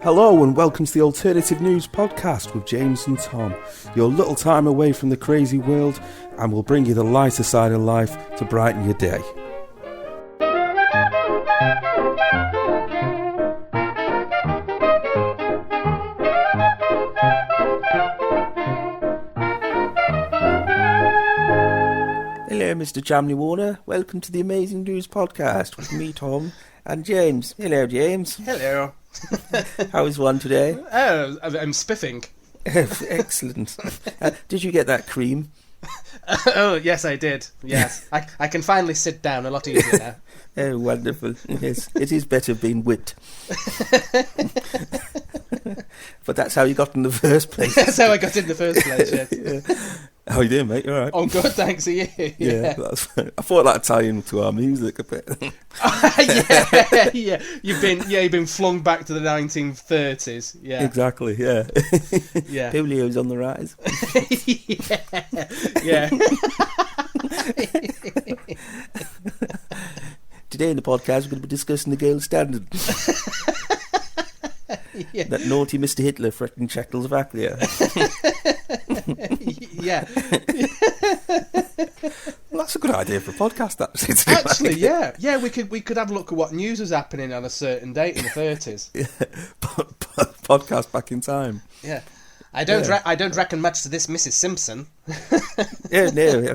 Hello and welcome to the Alternative News Podcast with James and Tom. Your little time away from the crazy world, and we'll bring you the lighter side of life to brighten your day. Hello, Mr. Chamley Warner. Welcome to the Amazing News Podcast with me, Tom, and James. Hello, James. Hello. How is one today? Oh, I'm spiffing. Excellent. Did you get that cream? Oh, yes, I did. Yes. I can finally sit down a lot easier now. Oh, wonderful. Yes, it is better being whipped. But that's how you got in the first place. That's how I got in the first place, yes. Yeah. How you doing, mate? You all right? Oh, good, thanks. Are you? Yeah, that's, I thought that'd tie into our music a bit. Yeah. You've been flung back to the 1930s. Yeah. Exactly, yeah. Yeah. Polio's on the rise. Yeah. Today in the podcast, we're going to be discussing the gold standard. Yeah. That naughty Mr. Hitler threatening Czechoslovakia. Yeah. Well, that's a good idea for a podcast, actually. Yeah. We could have a look at what news was happening on a certain date in the 30s. Yeah. Podcast back in time. Yeah. I don't reckon much to this Mrs. Simpson. Yeah, no, I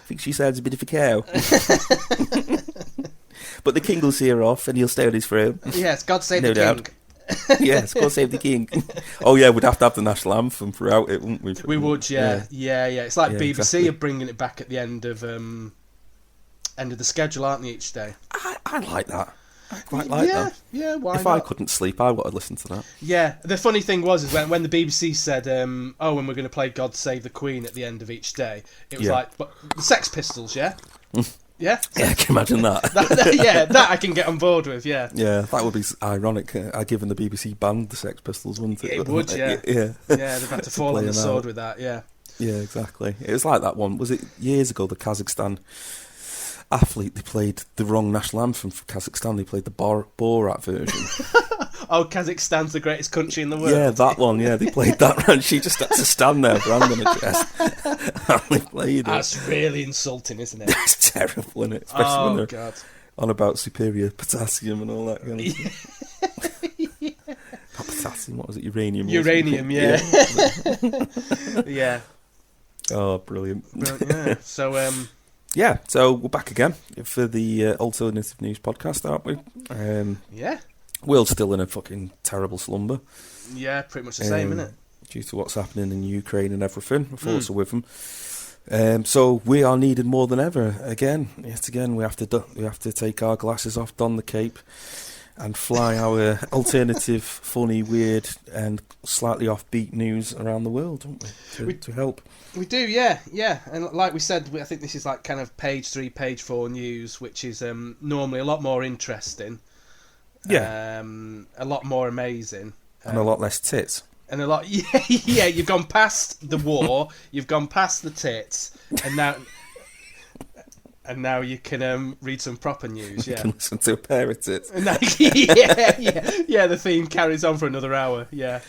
think she sounds a bit of a cow. But the king will see her off and he'll stay on his throne. Yes, God save the doubt. king. Yes, God save the king. Oh yeah, we'd have to have the national anthem throughout it, wouldn't we? We would, yeah. It's like BBC exactly. are bringing it back at the end of the schedule, aren't they, each day? I like that. I quite like that. Yeah, why if not? I couldn't sleep, I would have listened to that. Yeah, the funny thing was when the BBC said, when we're going to play God Save the Queen at the end of each day, it was like, but the Sex Pistols, yeah? Yeah? Yeah, can you imagine that? that I can get on board with, yeah. Yeah, that would be ironic, given the BBC banned the Sex Pistols, wouldn't it? It would, yeah. Yeah, they've had to fall on the sword with that, yeah. Yeah, exactly. It was like that one, was it years ago, the Kazakhstan athlete, they played the wrong national anthem for Kazakhstan, they played the Borat version. Oh, Kazakhstan's the greatest country in the world. Yeah, that one, yeah, they played that and she just had to stand there for hand on her chest. And they played it. That's really insulting, isn't it? It's terrible, isn't it? Especially when they're God. on about superior potassium and all that kind of stuff. Not potassium, what was it? Uranium, yeah. Yeah. Oh, brilliant. Yeah. So, yeah, so we're back again for the Alternative News Podcast, aren't we? Yeah. World's still in a fucking terrible slumber. Yeah, pretty much the same, isn't it? Due to what's happening in Ukraine and everything. Our thoughts are with them. So we are needed more than ever. Yet again, we have to take our glasses off, don the cape, and fly our alternative, funny, weird, and slightly offbeat news around the world, don't we? To help. We do, yeah. And like we said, I think this is like kind of page 3, page 4 news, which is normally a lot more interesting. Yeah. A lot more amazing. And a lot less tits. And a lot, yeah. You've gone past the war, you've gone past the tits, and now you can read some proper news. Yeah, you can listen to a pair of tits. Yeah. The theme carries on for another hour. Yeah,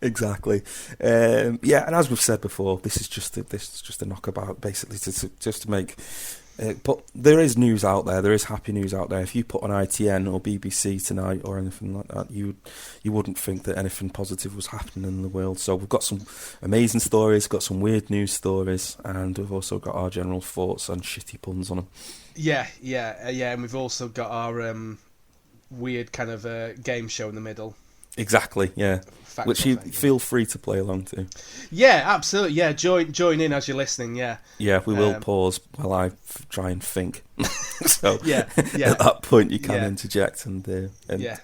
exactly. Yeah, and as we've said before, this is just a knockabout, basically, just to make. But there is news out there. There is happy news out there. If you put on ITN or BBC tonight or anything like that, you wouldn't think that anything positive was happening in the world. So we've got some amazing stories, got some weird news stories, and we've also got our general thoughts and shitty puns on them. Yeah. And we've also got our weird kind of game show in the middle. Exactly, yeah. Which you feel free to play along to. Yeah, absolutely. Yeah, join in as you're listening. Yeah. Yeah, we will pause while I try and think. So yeah. At that point, you can interject and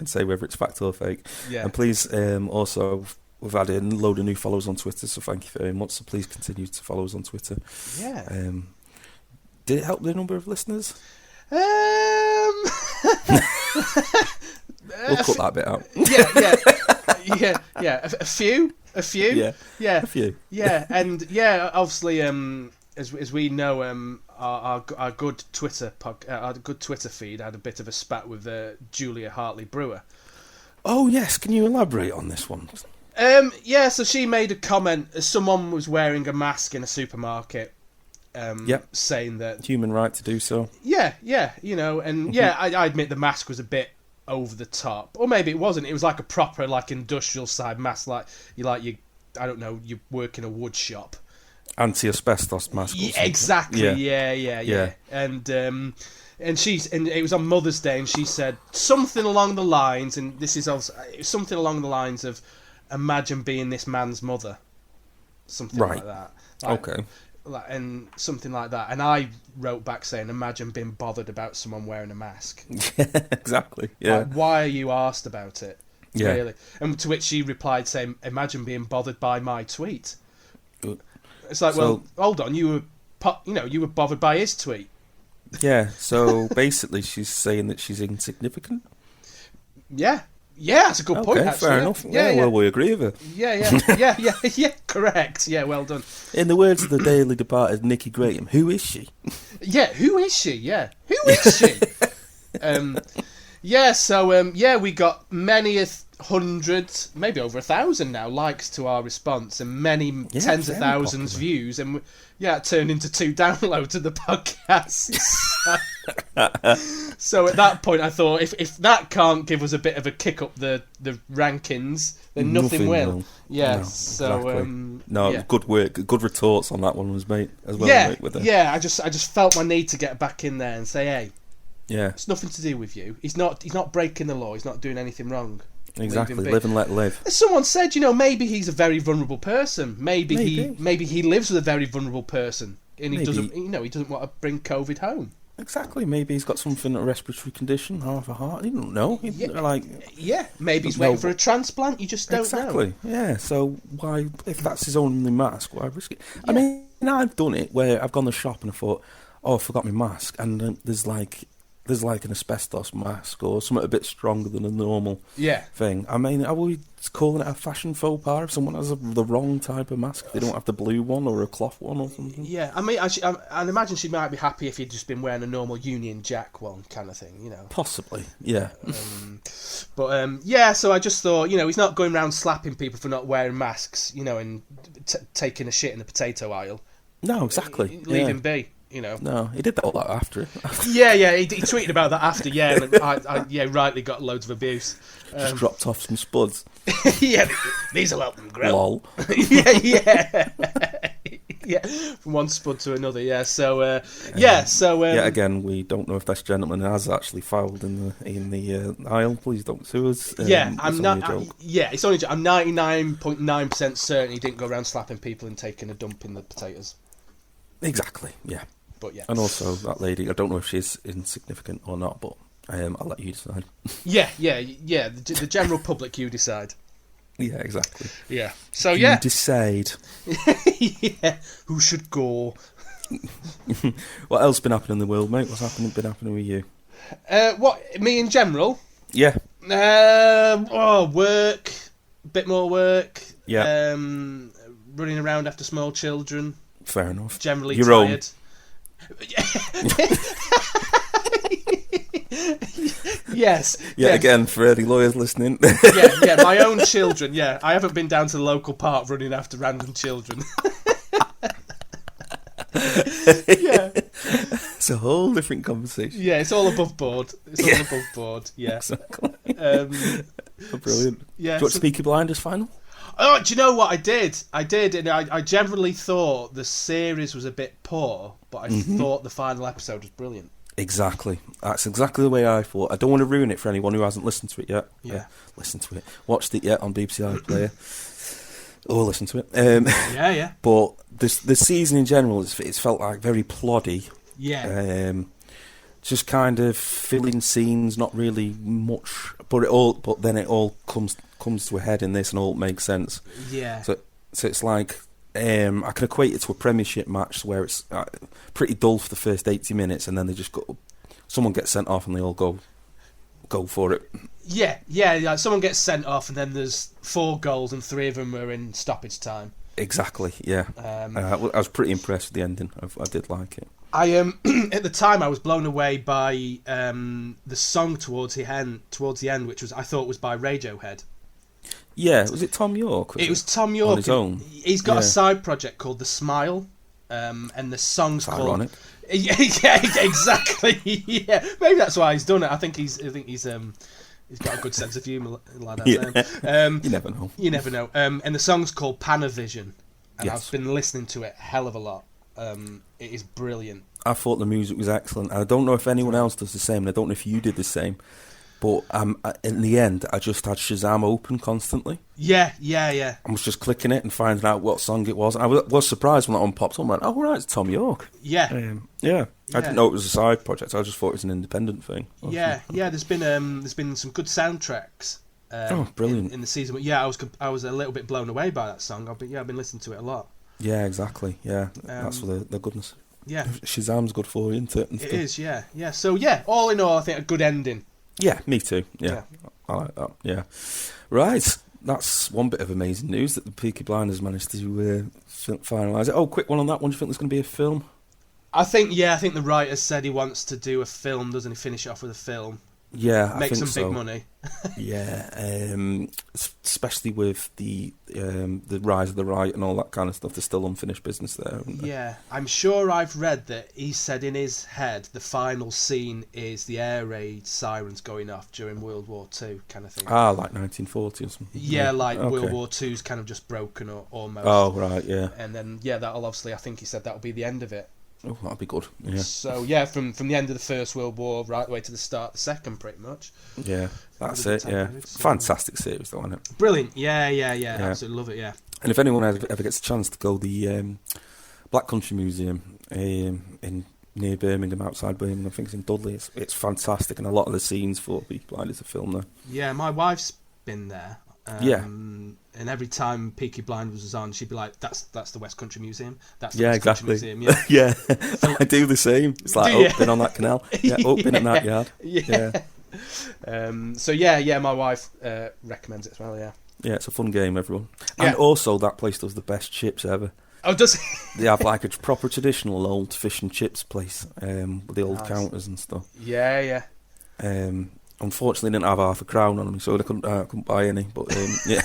say whether it's fact or fake. Yeah. And please, also, we've added a load of new followers on Twitter, so thank you very much. So please continue to follow us on Twitter. Yeah. Did it help the number of listeners? We'll cut that bit out. Yeah. A few. A few. Yeah. A few. Yeah, and obviously, as we know, our good Twitter feed had a bit of a spat with Julia Hartley Brewer. Oh yes, can you elaborate on this one? So she made a comment. Someone was wearing a mask in a supermarket. Saying that human right to do so. Yeah, and I admit the mask was a bit over the top, or maybe it wasn't. It was like a proper, like, industrial side mask, like you I don't know, you work in a wood shop. Anti-asbestos mask. Yeah, exactly. Yeah. And it was on Mother's Day, and she said something along the lines, and this is also something along the lines of, "Imagine being this man's mother," something like that. Okay. And something like that, and I wrote back saying, "Imagine being bothered about someone wearing a mask." Yeah, exactly. Yeah. Like, why are you asked about it? Yeah. Really? And to which she replied saying, "Imagine being bothered by my tweet." It's like, well, hold on, you were bothered by his tweet. Yeah. So basically, she's saying that she's insignificant. Yeah. Yeah, that's a good point, actually. Fair enough. Yeah, well, we agree with her. Yeah, correct. Yeah, well done. In the words of the Daily Departed Nicky Graham, who is she? Yeah, who is she? Yeah, who is she? We got many hundreds, maybe over 1,000 now, likes to our response, and many tens of thousands views, and it turned into 2 downloads of the podcast. So at that point, I thought, if that can't give us a bit of a kick up the rankings, then nothing will. Yeah. Good work, good retorts on that one was mate as well. Yeah, mate, with I just felt my need to get back in there and say, hey, yeah, it's nothing to do with you. He's not breaking the law. He's not doing anything wrong. Exactly, live and let live. As someone said, maybe he's a very vulnerable person. Maybe he lives with a very vulnerable person, and he doesn't want to bring COVID home. Exactly, maybe he's got something, a respiratory condition, half a heart. You don't know. Maybe he's waiting for a transplant. You just don't know. Exactly. Yeah. So why, if that's his only mask, why risk it? Yeah. I mean, I've done it where I've gone to the shop and I thought, oh, I forgot my mask, and there's like an asbestos mask or something a bit stronger than a normal thing. I mean, are we calling it a fashion faux pas if someone has the wrong type of mask? They don't have the blue one or a cloth one or something? Yeah, I mean, I'd imagine she might be happy if he'd just been wearing a normal Union Jack one kind of thing, Possibly, yeah. So I just thought, he's not going around slapping people for not wearing masks, and taking a shit in the potato aisle. No, exactly. Leave him be. No, he did that all that after it. he tweeted about that after, and I rightly got loads of abuse. Just dropped off some spuds. These will help them grow. Lol. From one spud to another, So, again, we don't know if this gentleman has actually fouled in the aisle. Please don't sue us. I'm not. It's only. I'm 99.9% certain he didn't go around slapping people and taking a dump in the potatoes. Exactly. Yeah. But yeah. And also that lady, I don't know if she's insignificant or not, but I'll let you decide. Yeah. The general public, you decide. Yeah, exactly. Yeah. So you decide. Yeah. Who should go? What else been happening in the world, mate? What's been happening with you? What, me in general? Yeah. Work. Bit more work. Yeah. Running around after small children. Fair enough. Generally Your tired. Yes. Again, for any lawyers listening. My own children. Yeah, I haven't been down to the local park running after random children. It's a whole different conversation. Yeah, it's all above board. Yeah. Exactly. Brilliant. Yeah. Do you want Peaky Blinders final? Oh, do you know what I did? And I generally thought the series was a bit poor, but I thought the final episode was brilliant. Exactly. That's exactly the way I thought. I don't want to ruin it for anyone who hasn't listened to it yet. Yeah. Listen to it. Watched it yet on BBC iPlayer. Or listen to it. Yeah. But the season in general, it's felt like very ploddy. Yeah. Just kind of filling scenes, not really much, but then it all comes to a head in this, and all makes sense. Yeah. So it's like I can equate it to a Premiership match where it's pretty dull for the first 80 minutes, and then someone gets sent off, and they all go for it. Yeah, like someone gets sent off, and then there's 4 goals, and 3 of them are in stoppage time. Exactly, yeah. I was pretty impressed with the ending. I did like it. I at the time I was blown away by the song towards the end, which I thought was by Radiohead. Yeah, was it Tom York? It was Tom York on his own. He's got a side project called The Smile, and the song's called. Ironic. Yeah, exactly. Yeah, maybe that's why he's done it. I think he's got a good sense of humour, lad. You never know. You never know. And the song's called Panavision, and Yes. I've been listening to it a hell of a lot. It is brilliant. I thought the music was excellent. I don't know if anyone else does the same, and I don't know if you did the same. But in the end, I just had Shazam open constantly. Yeah. I was just clicking it and finding out what song it was. And I was surprised when that one popped up. I went, oh, right, it's Tom York. Yeah. I didn't know it was a side project. I just thought it was an independent thing. Yeah. There's been some good soundtracks. Brilliant in the season. Yeah, I was a little bit blown away by that song. I've been listening to it a lot. Yeah, exactly. Yeah, that's for the goodness. Yeah, Shazam's good for you, isn't it? It is. Yeah. So all in all, I think a good ending. Yeah, me too. Yeah, I like that. Yeah, right. That's one bit of amazing news that the Peaky Blinders managed to finalise it. Oh, quick one on that one. Do you think there's going to be a film? I think the writer said he wants to do a film, doesn't he? Finish it off with a film. Yeah, Make I think some big money. Yeah, especially with the rise of the right and all that kind of stuff. There's still unfinished business there. Yeah, I'm sure I've read that he said in his head the final scene is the air raid sirens going off during World War II kind of thing. Ah, like 1940 or something. Yeah, like okay. World War II's kind of just broken or almost. Oh, right, yeah. And then, that'll obviously, I think he said that'll be the end of it. Oh, that'd be good. Yeah. So from the end of the First World War right the way to the start of the Second, pretty much. Yeah, that's it. Yeah, fantastic series, though, isn't it? Brilliant. Yeah. Absolutely love it. Yeah. And if anyone ever gets a chance to go the Black Country Museum in near Birmingham, outside Birmingham, I think it's in Dudley. It's fantastic, and a lot of the scenes for Peaky Blinders are filmed there. Yeah, my wife's been there. And every time Peaky Blinders was on, she'd be like, "That's the West Country Museum. That's the West Country Museum." Yeah, yeah. I do the same. It's like been on that canal. Yeah, been in that yard. Yeah. My wife recommends it as well. Yeah. Yeah, it's a fun game, everyone. And also, that place does the best chips ever. Oh, does they have like a proper traditional old fish and chips place with the old counters and stuff? Yeah. Unfortunately, didn't have half a crown on them, so I couldn't buy any. But yeah,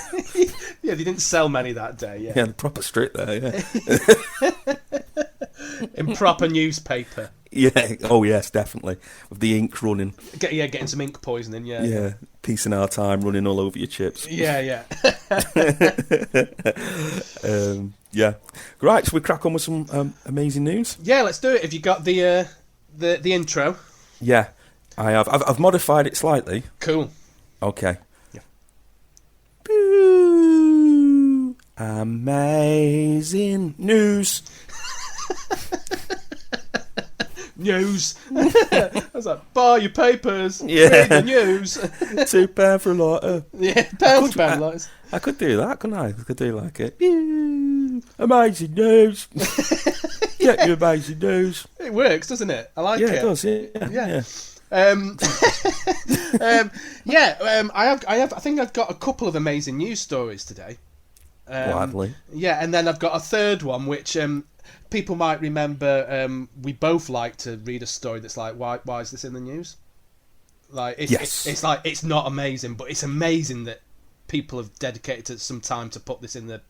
yeah, they didn't sell many that day. Yeah, the proper strip there. Yeah, in proper newspaper. Yeah. Oh yes, definitely with the ink running. Getting some ink poisoning. Yeah. Yeah, piecing our time running all over your chips. Yeah. Yeah. Right, so we crack on with some amazing news. Yeah, let's do it. Have you got the intro? Yeah. I have. I've modified it slightly. Cool. Okay. Yeah. Boo! Amazing news. News. I was like, buy your papers. Yeah. Read the news. £2 for a lot. Yeah, £1 for lots. I could do that, couldn't I? I could do like it. Amazing news. Get your amazing news. It works, doesn't it? I like it. Yeah, it does. Yeah. I think I've got a couple of amazing news stories today. Gladly. Yeah, and then I've got a third one which people might remember. We both like to read a story that's like, why is this in the news? Like, it's like it's not amazing, but it's amazing that people have dedicated some time to put this in the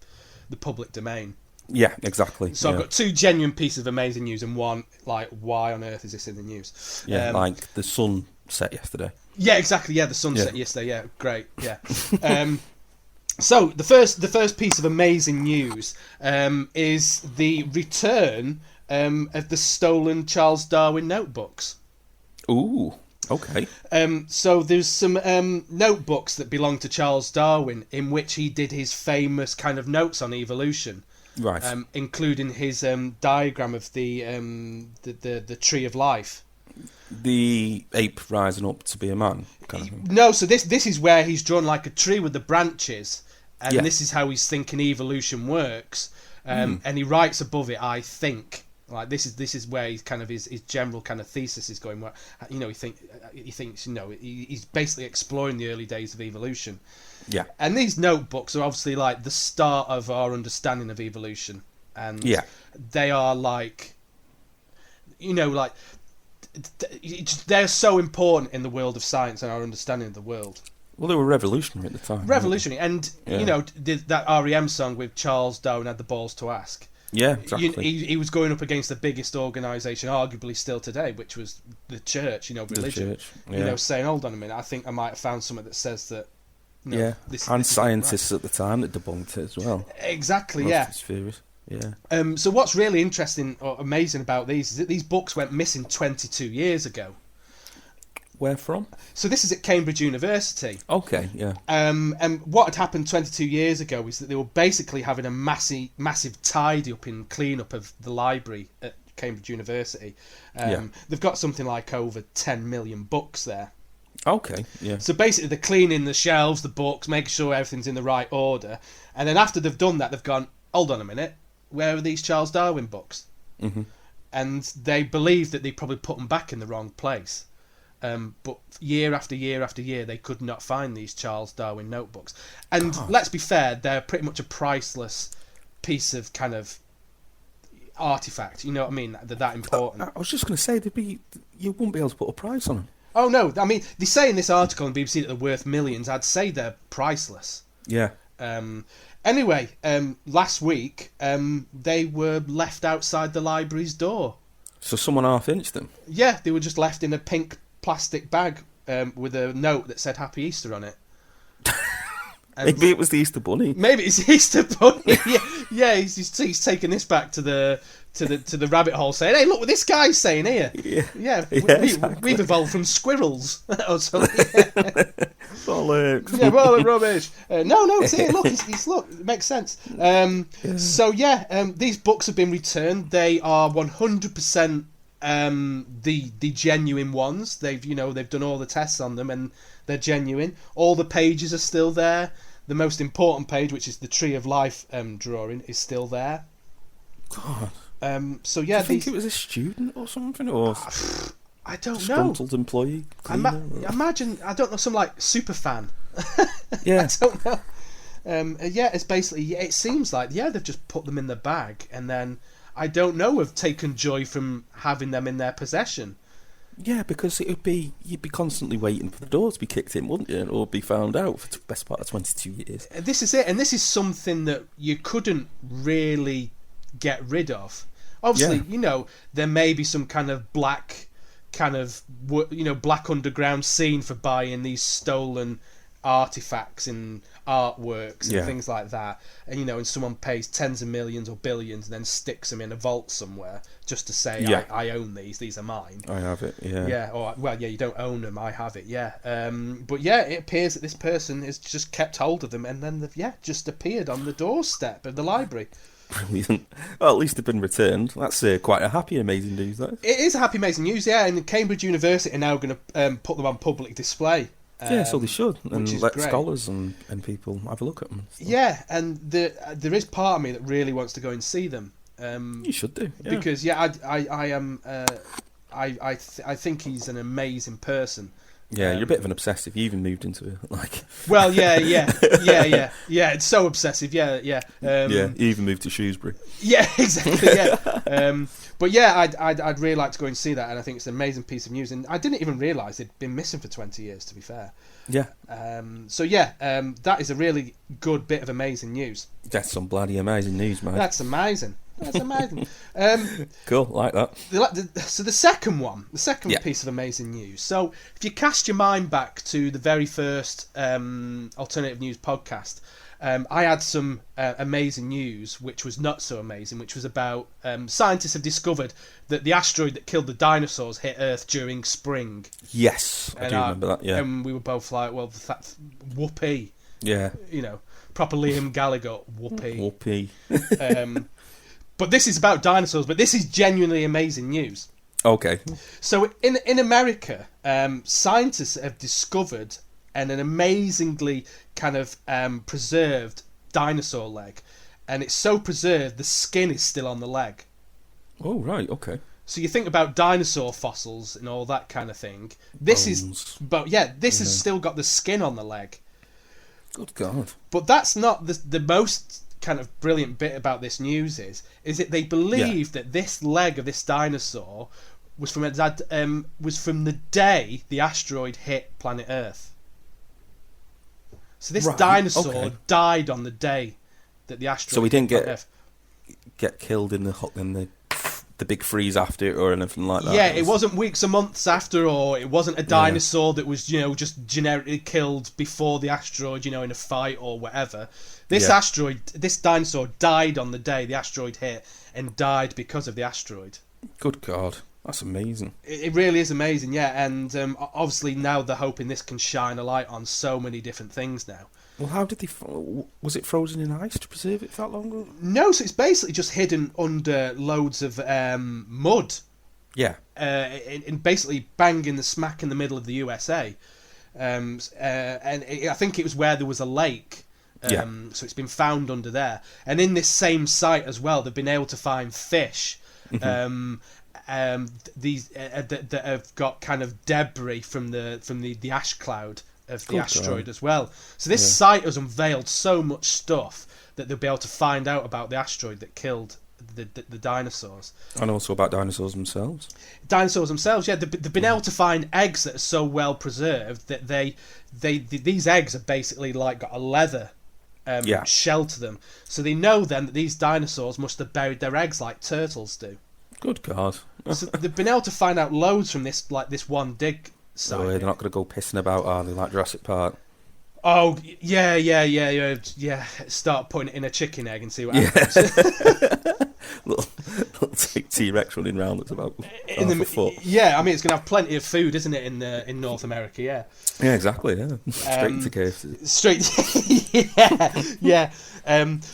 public domain. Yeah, exactly. So I've got two genuine pieces of amazing news and one, like, why on earth is this in the news? Yeah, like the sun set yesterday. Yeah, exactly. Yeah, the sun set yesterday. Yeah, great. Yeah. So the first piece of amazing news is the return of the stolen Charles Darwin notebooks. Ooh. Okay. So there's some notebooks that belong to Charles Darwin in which he did his famous kind of notes on evolution. Right. Including his diagram of the tree of life. The ape rising up to be a man, kind of thing. No, so this is where he's drawn like a tree with the branches, and this is how he's thinking evolution works. And he writes above it, I think. Like this is where he's kind of his general kind of thesis is going. Where he thinks he's basically exploring the early days of evolution. Yeah. And these notebooks are obviously like the start of our understanding of evolution, and they are like, they're so important in the world of science and our understanding of the world. Well, they were revolutionary at the time. Revolutionary, and that REM song with Charles Darwin had the balls to ask. Yeah, exactly. He was going up against the biggest organisation, arguably still today, which was the church. Religion. The church. Saying, "Hold on a minute, I think I might have found something that says that." This scientists at the time that debunked it as well. Exactly. Most theories. Yeah. So what's really interesting or amazing about these is that these books went missing 22 years ago. Where from? So this is at Cambridge University. Okay, yeah. And what had happened 22 years ago is that they were basically having a massive tidy up and clean up of the library at Cambridge University. They've got something like over 10 million books there. Okay, yeah. So basically they're cleaning the shelves, the books, making sure everything's in the right order. And then after they've done that, they've gone, hold on a minute, where are these Charles Darwin books? Mm-hmm. And they believe that they probably put them back in the wrong place. But year after year after year, they could not find these Charles Darwin notebooks. And let's be fair, they're pretty much a priceless piece of kind of artifact. You know what I mean? They're that important. I was just going to say, you wouldn't be able to put a price on them. Oh, no. I mean, they say in this article on BBC that they're worth millions. I'd say they're priceless. Yeah. Anyway, last week, they were left outside the library's door. So someone half-inched them? Yeah, they were just left in a pink plastic bag with a note that said Happy Easter on it. Maybe it was the Easter Bunny. Maybe it's the Easter Bunny. Yeah. He's taken this back to the rabbit hole, saying, "Hey, look what this guy's saying here." Exactly. We've evolved from squirrels or something. Bollocks. Yeah, well, rubbish. No, it's here. Look, look. It makes sense. So these books have been returned. They are 100% the genuine ones. They've done all the tests on them and they're genuine. All the pages are still there. The most important page, which is the Tree of Life drawing, is still there. God. So Do you think it was a student or something, or I don't know. Disgruntled employee? Imagine, I don't know, some like super fan. Yeah. I don't know. It's basically, it seems like they've just put them in the bag, and then I don't know, have taken joy from having them in their possession. Yeah, because you'd be constantly waiting for the door to be kicked in, wouldn't you, or be found out for the best part of 22 years. This is it, and this is something that you couldn't really get rid of. Obviously, there may be some kind of black underground scene for buying these stolen artifacts and artworks and things like that, and someone pays tens of millions or billions and then sticks them in a vault somewhere just to say, I own these are mine. I have it, you don't own them, I have it, but it appears that this person has just kept hold of them, and then they've just appeared on the doorstep of the library. Brilliant. Well, at least they've been returned. That's quite a happy, amazing news, that is. It is a happy, amazing news, and Cambridge University are now going to put them on public display. So they should, and let great. scholars and people have a look at them. Yeah, and there is part of me that really wants to go and see them. You should do, because I think he's an amazing person. Yeah, you're a bit of an obsessive. You even moved into it, like. Well, yeah. It's so obsessive. Yeah. You even moved to Shrewsbury. Yeah, exactly. Yeah. But I'd really like to go and see that, and I think it's an amazing piece of news. And I didn't even realise they'd been missing for 20 years. To be fair. Yeah. That is a really good bit of amazing news. That's some bloody amazing news, mate. That's amazing. Cool, like that. So the second piece of amazing news. So if you cast your mind back to the very first alternative news podcast, I had some amazing news, which was not so amazing, which was about scientists have discovered that the asteroid that killed the dinosaurs hit Earth during spring. Yes, I do remember that, yeah. And we were both like, well, whoopee. Yeah. Proper Liam Gallagher, whoopee. Whoopee. But this is about dinosaurs, but this is genuinely amazing news. Okay. So in America, scientists have discovered an amazingly kind of preserved dinosaur leg. And it's so preserved, the skin is still on the leg. Oh, right, okay. So you think about dinosaur fossils and all that kind of thing. This Bones. this has still got the skin on the leg. Good God. But that's not the most kind of brilliant bit about this news is that they believe that this leg of this dinosaur was from the day the asteroid hit planet Earth. So this dinosaur died on the day that the asteroid. So he didn't hit Earth. get killed in the big freeze after it or anything like that. Yeah, it wasn't weeks or months after, or it wasn't a dinosaur that was, just generically killed before the asteroid, in a fight or whatever. This dinosaur died on the day the asteroid hit and died because of the asteroid. Good God. That's amazing. It really is amazing, yeah. And obviously now they're hoping this can shine a light on so many different things now. Well, how did they... Was it frozen in ice to preserve it that long? No, so it's basically just hidden under loads of mud. Yeah. And basically bang in the smack in the middle of the USA. And I think it was where there was a lake. So it's been found under there. And in this same site as well, they've been able to find fish. These that have got kind of debris from the ash cloud of the asteroid as well. So this site has unveiled so much stuff that they'll be able to find out about the asteroid that killed the dinosaurs. And also about dinosaurs themselves. Dinosaurs themselves, yeah. They've been able to find eggs that are so well preserved that these eggs are basically like got a leather shell to them. So they know then that these dinosaurs must have buried their eggs like turtles do. Good God. So they've been able to find out loads from this one dig site. Oh, they're not going to go pissing about, are they, like Jurassic Park? Oh, yeah. Start putting it in a chicken egg and see what happens. little T-Rex running around that's about half a foot. Yeah, I mean, it's going to have plenty of food, isn't it, in North America, yeah. Yeah, exactly, yeah. Straight to KFC.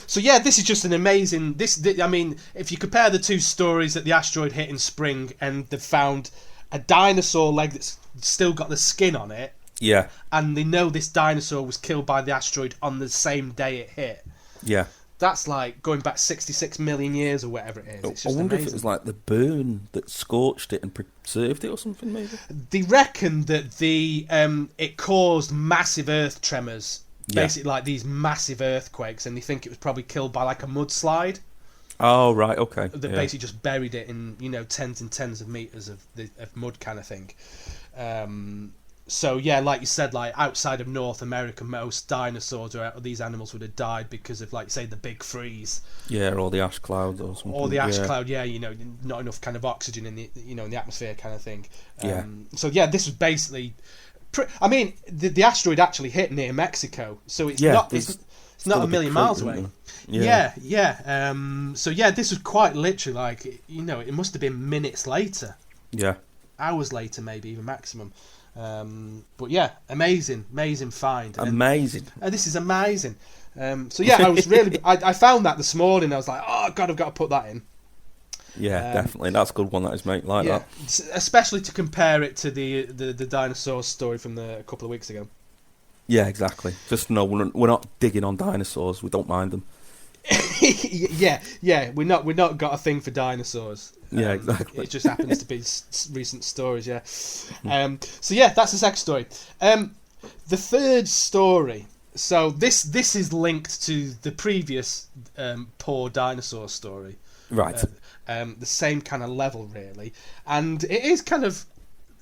So, this is just an amazing... I mean, if you compare the two stories that the asteroid hit in spring and they've found a dinosaur leg that's still got the skin on it, yeah, and they know this dinosaur was killed by the asteroid on the same day it hit. Yeah. That's like going back 66 million years or whatever it is. It's just I wonder amazing. if it was like the burn that scorched it and preserved it or something, maybe? They reckon that it caused massive earth tremors, basically like these massive earthquakes, and they think it was probably killed by like a mudslide. Oh, right, okay. That basically just buried it in, tens and tens of meters of mud kind of thing. So, yeah, like you said, like outside of North America, most dinosaurs or these animals would have died because of, like you say, the big freeze. Yeah, or the ash cloud or something. Or the ash cloud, not enough kind of oxygen in the in the atmosphere kind of thing. So, this was basically... I mean, the asteroid actually hit near Mexico, so it's not a million miles away. Yeah. So, this was quite literally like, it must have been minutes later. Yeah. Hours later, maybe, even maximum. But yeah, amazing find. Amazing. This is amazing. So yeah, I was really... I found that this morning. I was like, oh God, I've got to put that in. Yeah, definitely. That's a good one, that is, mate. That. Especially to compare it to the dinosaur story from a couple of weeks ago. Yeah, exactly. Just no, we're not digging on dinosaurs. We don't mind them. yeah. We're not got a thing for dinosaurs. Yeah, exactly. It just happens to be recent stories, yeah. So yeah, that's the second story. The third story. So this is linked to the previous poor dinosaur story. Right. The same kind of level, really, and it is kind of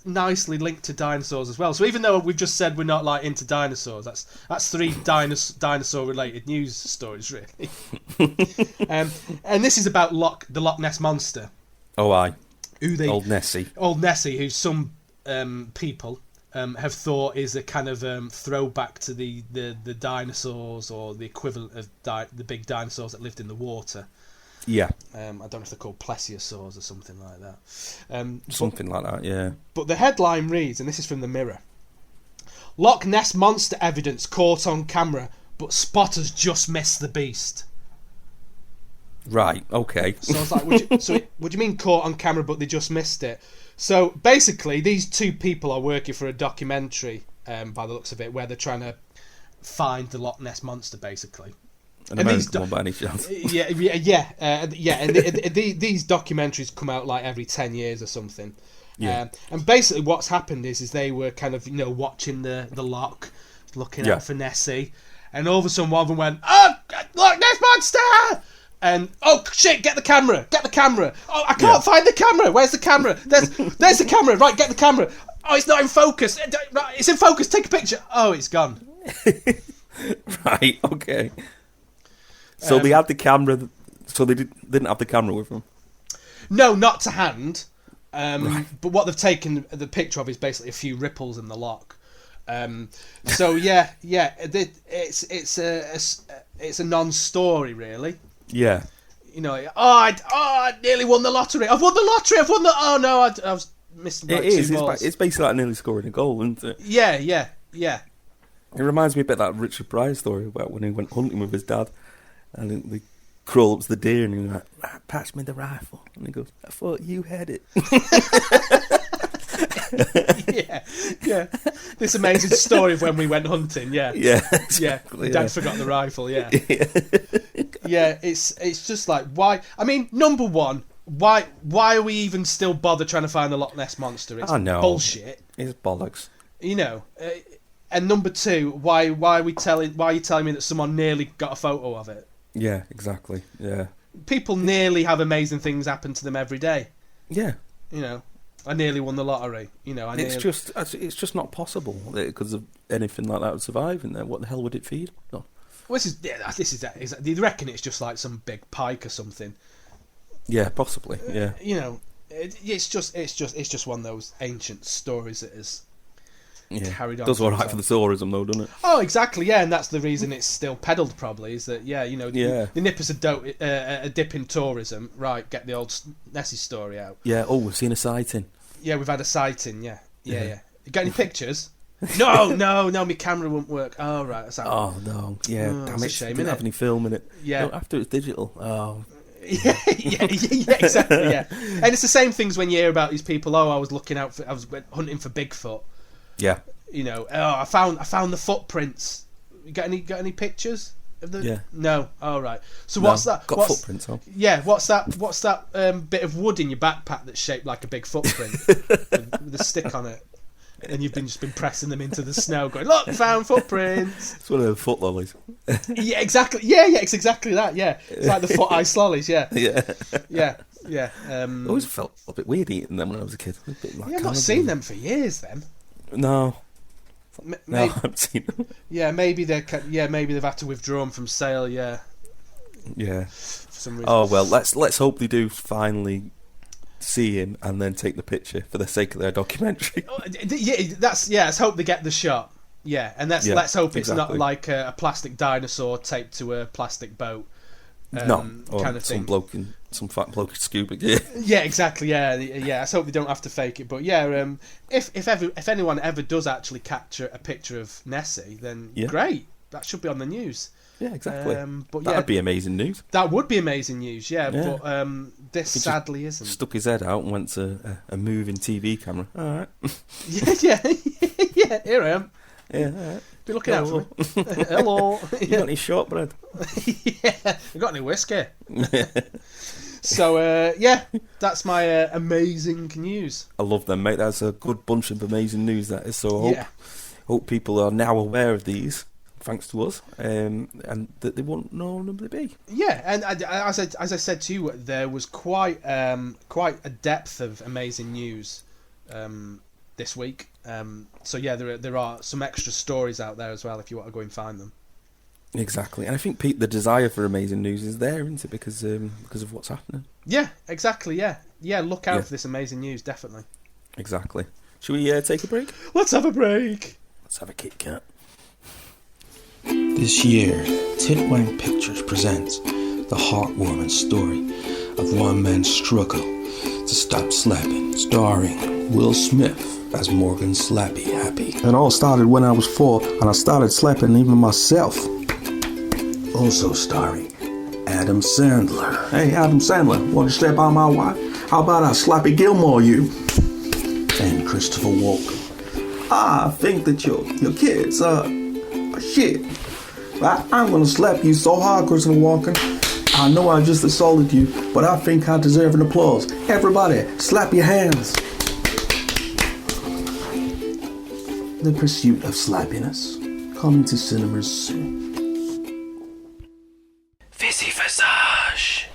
nicely linked to dinosaurs as well. So even though we've just said we're not like into dinosaurs, that's three dinosaur related news stories, really. And this is about the Loch Ness monster. Oh, aye. Old Nessie, who some people have thought is a kind of throwback to the dinosaurs, or the equivalent of the big dinosaurs that lived in the water. Yeah. I don't know if they're called plesiosaurs or something like that. Something like that, yeah. But the headline reads, and this is from the Mirror: Loch Ness monster evidence caught on camera, but spotters just missed the beast. Right, okay. So I was like, what do you mean caught on camera but they just missed it? So basically, these two people are working for a documentary, by the looks of it, where they're trying to find the Loch Ness monster, basically. An American one by any chance? Yeah. And these documentaries come out like every 10 years or something. Yeah. And basically what's happened is they were kind of, watching the Loch, looking out for Nessie, and all of a sudden one of them went, "Oh, look, Ness Monster!" And, "Oh, shit, get the camera! Oh, I can't find the camera! Where's the camera? There's the camera! Right, get the camera! Oh, it's not in focus! Right, it's in focus, take a picture! Oh, it's gone." Right, okay. So they had the camera, so they didn't have the camera with them? No, not to hand. But what they've taken the picture of is basically a few ripples in the Loch. So it's a non-story really. Yeah. I nearly won the lottery. I've won the lottery. Oh no, I was missing. Like, it is. balls. It's basically like nearly scoring a goal, isn't it? Yeah. It reminds me a bit of that Richard Pryor story about when he went hunting with his dad, and they crawl up to the deer, and he's like, "Pass me the rifle," and he goes, "I thought you had it." yeah. This amazing story of when we went hunting. Yeah. Exactly, Dad forgot the rifle. Yeah. It's just like, why? I mean, number one, why are we even still bother trying to find the Loch Ness monster? It's bullshit. It's bollocks. And number two, why are you telling me that someone nearly got a photo of it? Yeah, exactly. Yeah. People nearly have amazing things happen to them every day. Yeah. I nearly won the lottery. It's just not possible because of anything like that would survive in there. What the hell would it feed? No. Well, they reckon it's just like some big pike or something. Yeah, possibly. Yeah. It's just one of those ancient stories that is carried on. Does all right for the tourism though, doesn't it? Oh, exactly. Yeah, and that's the reason it's still peddled. Probably is that the nippers a dip in tourism. Right, get the old Nessie story out. Yeah. Oh, we've seen a sighting. Yeah, we've had a sighting. Yeah. You got any pictures? No, my camera won't work. Oh, right. That's oh, no. Yeah, damn it. It's a shame, didn't have any film in it. Yeah. After it's digital. Oh. Yeah, exactly, yeah. And it's the same things when you hear about these people, I was hunting for Bigfoot. Yeah. I found the footprints. You got any pictures of the? Yeah. No. All right. So what's that? Got footprints on. Yeah. What's that bit of wood in your backpack that's shaped like a big footprint with a stick on it? And you've just been pressing them into the snow, going, "Look, found footprints." It's one of the foot lollies. Yeah, exactly. Yeah, it's exactly that. Yeah, it's like the foot ice lollies. Yeah. Yeah. I always felt a bit weird eating them when I was a kid. I've not seen them for years. Then. No. No, I haven't seen them. Yeah, maybe they've had to withdraw them from sale. Yeah. Yeah. For some reason. Oh well, let's hope they do finally see him and then take the picture for the sake of their documentary. Let's hope they get the shot. Yeah, and let's hope it's not like a plastic dinosaur taped to a plastic boat. Or kind of some thing. Some fat bloke in scuba gear. Yeah, exactly. Yeah. I hope they don't have to fake it. But yeah, if anyone ever does actually capture a picture of Nessie, then great. That should be on the news. Yeah, exactly. But that'd be amazing news. That would be amazing news. Yeah. But this sadly isn't. Stuck his head out and went to a moving TV camera. All right. Yeah. Here I am. Yeah. All right. Be looking out for me. Hello. You got any shortbread? Yeah. You got any whiskey? So that's my amazing news. I love them, mate. That's a good bunch of amazing news. That is. So hope people are now aware of these, thanks to us, and that they won't normally be. Yeah, and as I said to you, there was quite a depth of amazing news this week. So yeah, there are some extra stories out there as well if you want to go and find them. Exactly, and I think Pete, the desire for amazing news is there, isn't it? Because of what's happening. Yeah, exactly. Yeah. Look out for this amazing news, definitely. Exactly. Should we take a break? Let's have a break. Let's have a Kit Kat. This year, Titwang Pictures presents the heartwarming story of one man's struggle to stop slapping, starring Will Smith as Morgan Slappy Happy. It all started when I was 4 and I started slapping even myself. Also starring Adam Sandler. Hey, Adam Sandler, want to step on my wife? How about I Slappy Gilmore you? And Christopher Walken. I think that your kids are shit. I'm gonna slap you so hard, Christopher Walken. I know I just assaulted you, but I think I deserve an applause. Everybody, slap your hands. The Pursuit of Slappiness, coming to cinemas soon. Fizzy Visage.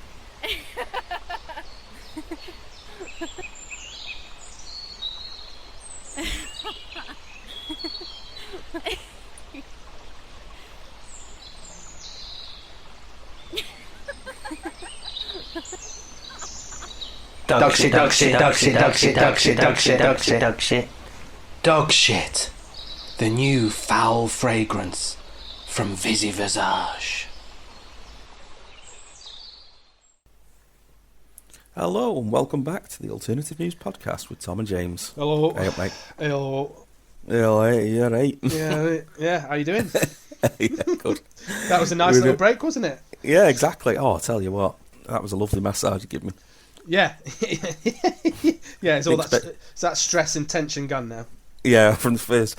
Dog shit, dog shit, dog shit, dog shit, dog shit, dog shit, dog shit, dog shit. Dog shit. The new foul fragrance from Fizzy Visage. Hello and welcome back to the Alternative News Podcast with Tom and James. Hello. Hey up, mate. Hello. Hello, yeah, right. Yeah. How you doing? Yeah, good. That was a nice little break, wasn't it? Yeah, exactly. Oh, I'll tell you what, that was a lovely massage you gave me. Yeah. Yeah. It's all that stress and tension gone now. Yeah, from the first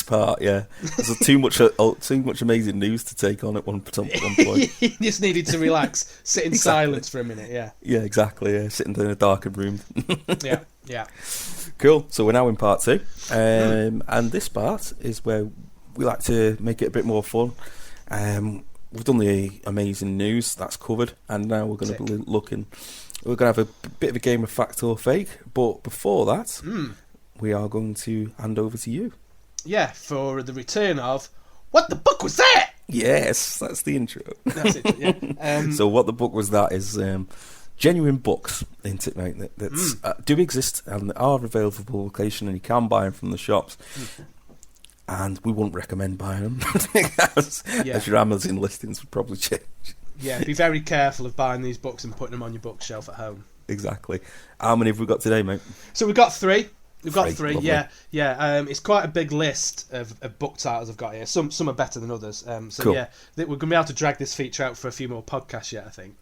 part. Yeah, there's too much amazing news to take on at one point. You just needed to relax, sit in silence for a minute. Yeah. Yeah, exactly. Yeah, sitting in a darkened room. Yeah. Cool. So we're now in part 2, and this part is where we like to make it a bit more fun. We've done the amazing news that's covered, and now we're going to be looking. We're going to have a bit of a game of fact or fake, but before that, we are going to hand over to you. Yeah, for the return of What the Book Was That? Yes, that's the intro. That's it. Yeah. So what the book was that is genuine books, isn't it, mate? That do exist and are available for publication, and you can buy them from the shops. And we wouldn't recommend buying them as your Amazon listings would probably change. Yeah, be very careful of buying these books and putting them on your bookshelf at home. Exactly. How many have we got today, mate? So we've got 3. We've got 3, lovely. yeah. It's quite a big list of book titles I've got here. Some are better than others. So cool. yeah, we're going to be able to drag this feature out for a few more podcasts yet, I think.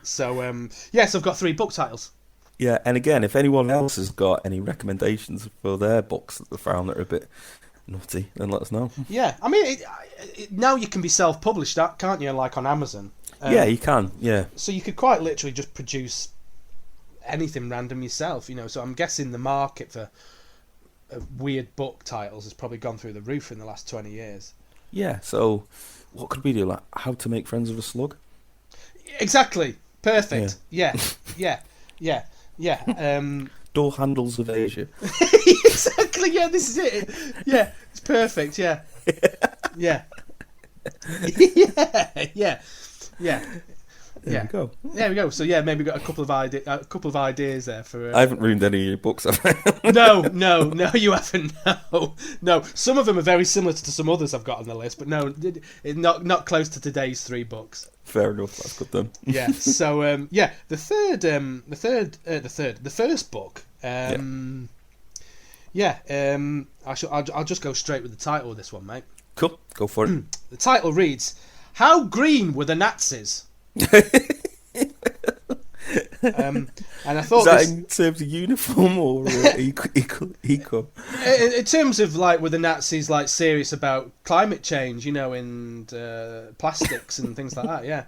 So I've got 3 book titles. Yeah, and again, if anyone else has got any recommendations for their books that they found that are a bit nutty, then let us know. Yeah, I mean, now you can be self-published, can't you? Like on Amazon. Yeah, you can. Yeah. So you could quite literally just produce anything random yourself, you know. So I'm guessing the market for weird book titles has probably gone through the roof in the last 20 years. Yeah. So what could we do? Like How to Make Friends with a Slug? Exactly. Perfect. Yeah. Door Handles of Asia. Exactly. Yeah. This is it. Yeah. It's perfect. Yeah. Yeah. There we go. There we go. So yeah, maybe got a couple of ideas there for. I haven't ruined any of your books, have I? No, you haven't. No. Some of them are very similar to some others I've got on the list, but no, not close to today's 3 books. Fair enough. That's good then. Yeah. So the first book. I'll just go straight with the title of this one, mate. Cool. Go for it. The title reads, "How Green Were the Nazis?" And I thought, is that in terms of uniform or eco? In terms of like, were the Nazis like serious about climate change, you know, and plastics and things like that? Yeah.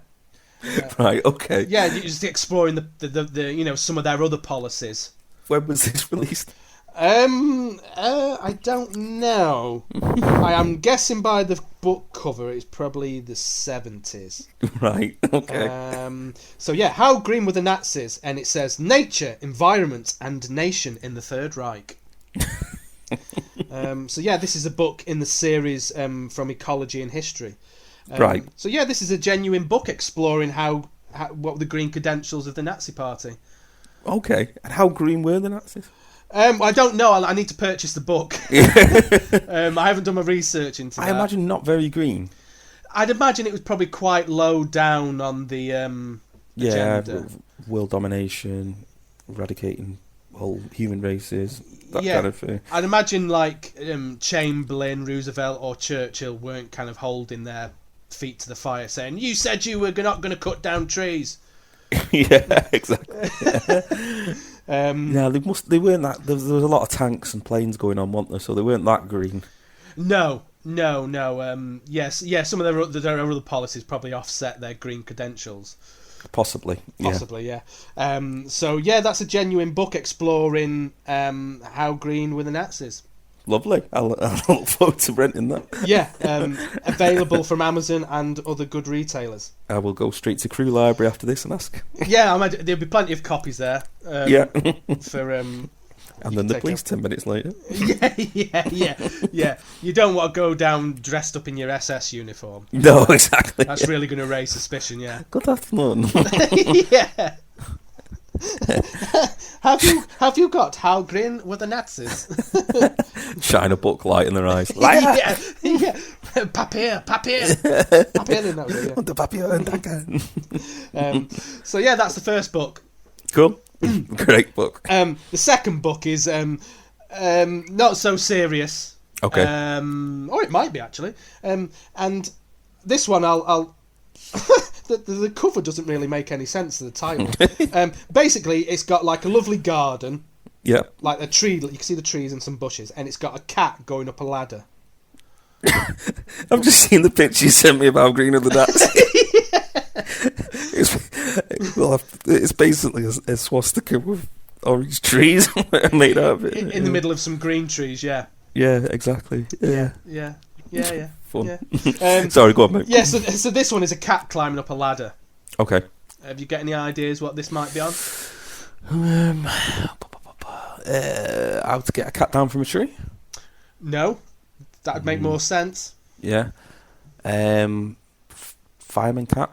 Right. Okay. Yeah, just exploring the you know, some of their other policies. When was this released? I don't know. I am guessing by the book cover it's probably the 70s. Right, okay. So yeah, How Green Were the Nazis? And it says Nature, Environment and Nation in the Third Reich. So yeah, this is a book in the series from Ecology and History. Right. So yeah, this is a genuine book exploring what were the green credentials of the Nazi Party. Okay, and how green were the Nazis? I don't know. I need to purchase the book. I haven't done my research into that. I imagine not very green. I'd imagine it was probably quite low down on the agenda. World domination, eradicating whole human races, that kind of thing. I'd imagine like Chamberlain, Roosevelt or Churchill weren't kind of holding their feet to the fire saying, "You said you were not going to cut down trees." Yeah, exactly. They weren't that. There was a lot of tanks and planes going on, weren't there? So they weren't that green. No, No. Yes, yeah. Some of their other policies probably offset their green credentials. Possibly, yeah. So yeah, that's a genuine book exploring how green were the Nazis. Lovely. I'll look forward to renting that. Yeah, available from Amazon and other good retailers. I will go straight to Crew Library after this and ask. Yeah, there'll be plenty of copies there. Yeah. For and then the police 10 minutes later. Yeah. You don't want to go down dressed up in your SS uniform. No, exactly. That's really going to raise suspicion. Yeah. Good afternoon. Yeah. Have you got how green were the Nazis? Shine a book light in their eyes. Liar! yeah. Papier. The papier and again. So yeah, that's the first book. Cool. Great book. The second book is not so serious. Okay. Or it might be actually. And this one I'll the cover doesn't really make any sense to the title. Basically, it's got like a lovely garden. Yeah. Like a tree, you can see the trees and some bushes, and it's got a cat going up a ladder. I've just seen the picture you sent me of how green are the nuts. It's basically a swastika with orange trees made out of it. In the middle of some green trees, yeah. Yeah, exactly. Yeah. Fun. Yeah. Sorry, go on, mate. Yeah, so this one is a cat climbing up a ladder. Okay. Have you got any ideas what this might be on? How to get a cat down from a tree? No. That'd make more sense. Yeah. Fireman cat?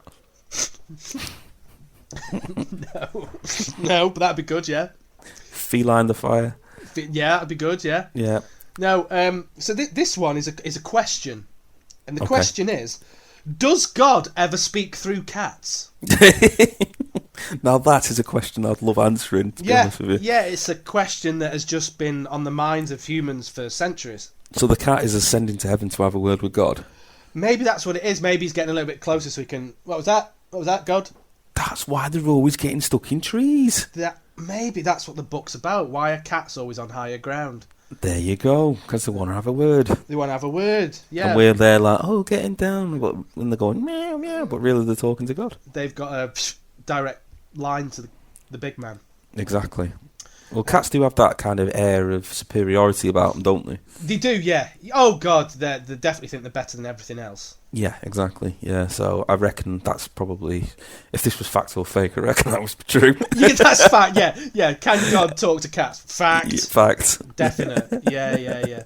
No, but that'd be good, yeah. Feline the fire? Yeah, that'd be good, yeah. Yeah. No, so this one is a question. And the question is, does God ever speak through cats? Now that is a question I'd love answering, to be honest with you. Yeah, it's a question that has just been on the minds of humans for centuries. So the cat is ascending to heaven to have a word with God? Maybe that's what it is. Maybe he's getting a little bit closer so he can... What was that, God? That's why they're always getting stuck in trees. Maybe that's what the book's about. Why are cats always on higher ground? There you go, because they want to have a word. Yeah. And we're there like, oh, getting down. And they're going, meow, meow. But really they're talking to God. They've got a direct line to the big man. Exactly. Well, cats do have that kind of air of superiority about them, don't they? They do, yeah. Oh, God, they definitely think they're better than everything else. Yeah, exactly. Yeah, so I reckon that's probably... If this was fact or fake, I reckon that was true. Yeah, that's fact, yeah. Can God talk to cats? Fact. Yeah, fact. Definite. Yeah.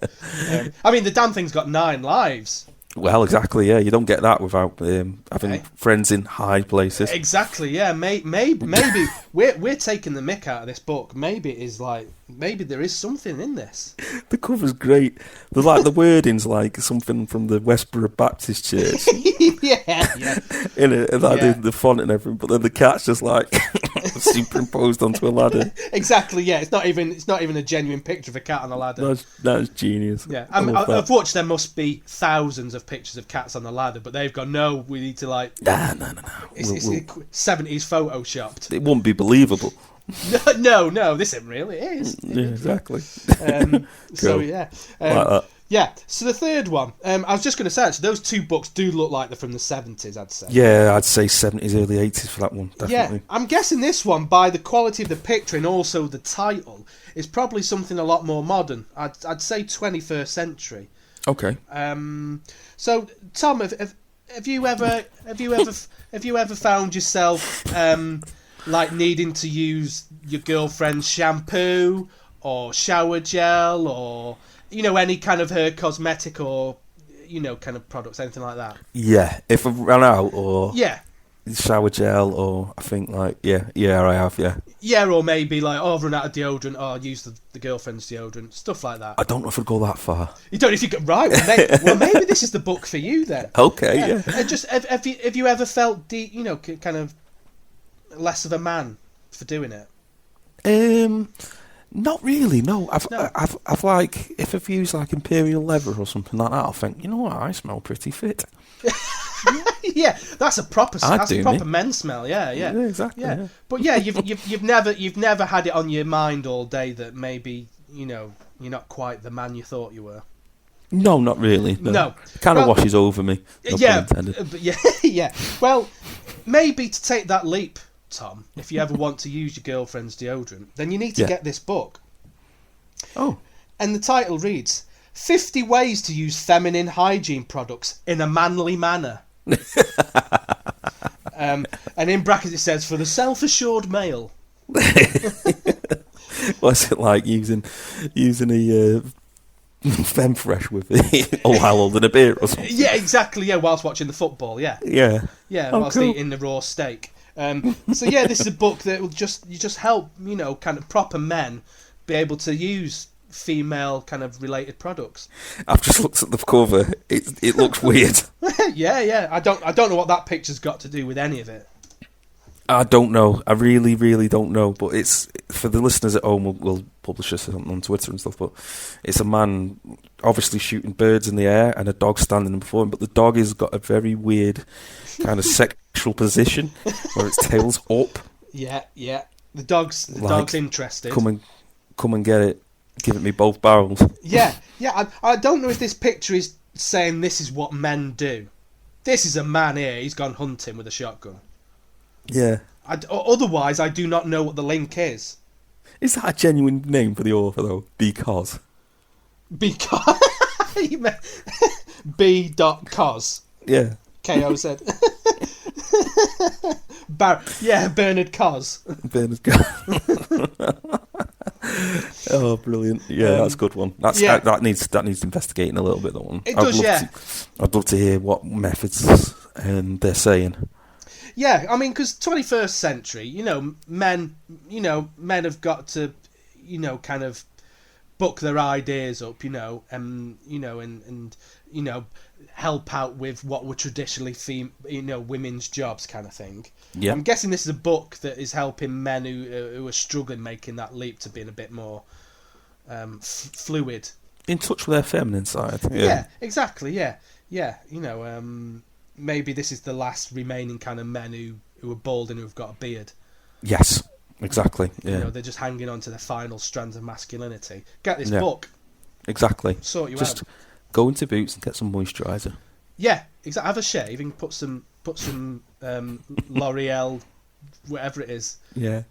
I mean, the damn thing's got 9 lives. Well, exactly, yeah. You don't get that without having friends in high places. Exactly, yeah. Maybe we're taking the mick out of this book. Maybe there is something in this. The cover's great. The wording's like something from the Westboro Baptist Church. yeah. In it, and the font and everything, but then the cat's just like superimposed onto a ladder. Exactly, yeah. It's not even a genuine picture of a cat on a ladder. That's genius. Yeah, I've watched. There must be thousands of pictures of cats on the ladder, but they've gone, no, we need to like... No. It's 70s photoshopped. It wouldn't be believable. No, this isn't real. It is. Yeah, exactly. So, yeah. Like that. Yeah, so the third one, I was just going to say, actually, those 2 books do look like they're from the 70s, I'd say. Yeah, I'd say 70s, early 80s for that one, definitely. Yeah, I'm guessing this one, by the quality of the picture and also the title, is probably something a lot more modern. I'd say 21st century. Okay. So, Tom, have you ever found yourself like needing to use your girlfriend's shampoo or shower gel or any kind of her cosmetic or kind of products, anything like that? Yeah, if I've run out or shower gel or I think like I have. Yeah, or maybe like, I've run out of deodorant, I'll use the girlfriend's deodorant, stuff like that. I don't know if I'd go that far. You don't know if you could... Right, well, maybe this is the book for you then. Okay, yeah. Just, have you ever felt, kind of less of a man for doing it? Not really, no. I've like, if I've used like Imperial leather or something like that, I'll think, you know what, I smell pretty fit. Yeah, that's a proper men smell. Yeah, exactly. Yeah. But yeah, you've never had it on your mind all day that maybe you're not quite the man you thought you were. No, not really. No. It kind of Well, washes over me. No yeah, pun intended. but yeah, yeah. Well, maybe to take that leap, Tom, if you ever want to use your girlfriend's deodorant, then you need to get this book. Oh. And the title reads, 50 Ways to Use Feminine Hygiene Products in a Manly Manner. And in brackets it says, for the self-assured male. What's it like using a femme fresh with a while holding a beer or something? Yeah, exactly. Yeah, whilst watching the football. Yeah, Yeah. whilst Cool. eating the raw steak. So yeah, this is a book that will just help kind of proper men be able to use female kind of related products. I've just looked at the cover. It looks weird. yeah. I don't know what that picture's got to do with any of it. I don't know. I really, really don't know. But it's for the listeners at home. We'll publish this on Twitter and stuff. But it's a man obviously shooting birds in the air and a dog standing before him. But the dog has got a very weird kind of sexual position where its tail's up. Yeah. The dog's interested. Come and get it. Give it me both barrels. Yeah. I don't know if this picture is saying this is what men do. This is a man here. He's gone hunting with a shotgun. Yeah. Otherwise, I do not know what the link is. Is that a genuine name for the author, though? Because? B.cos. Yeah. K.O. said. Bernard Cos. Bernard Cos. Oh, brilliant! Yeah, that's a good one. That needs investigating a little bit. That one. It does, I'd love to hear what methods they're saying. Yeah, I mean, because 21st century, men have got to, kind of book their ideas up, and help out with what were traditionally women's jobs kind of thing. Yeah. I'm guessing this is a book that is helping men who are struggling making that leap to being a bit more fluid. In touch with their feminine side. Yeah, exactly, yeah. Maybe this is the last remaining kind of men who are bald and who've got a beard. Yes, exactly. Yeah. They're just hanging on to their final strands of masculinity. Get this book. Exactly. Sort you just out. Go into Boots and get some moisturiser. Yeah, exactly. Have a shave and put some L'Oreal, whatever it is. Yeah.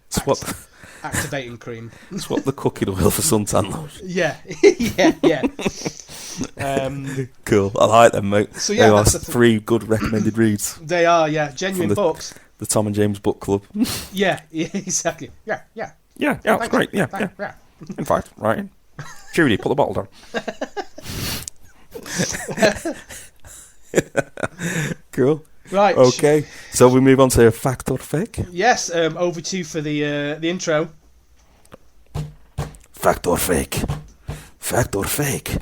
Activating cream. Swap the cooking oil for suntan lotion. Yeah. Cool. I like them, mate. So yeah, that's 3 good recommended reads. They are, yeah, genuine books. The Tom and James Book Club. Yeah, exactly. Yeah. Yeah, that's great. Yeah. In fact, right in. Judy, put the bottle down. Cool. Right. Okay. So we move on to fact or fake. Yes. Over to you for the intro. Fact or fake. Fact or fake.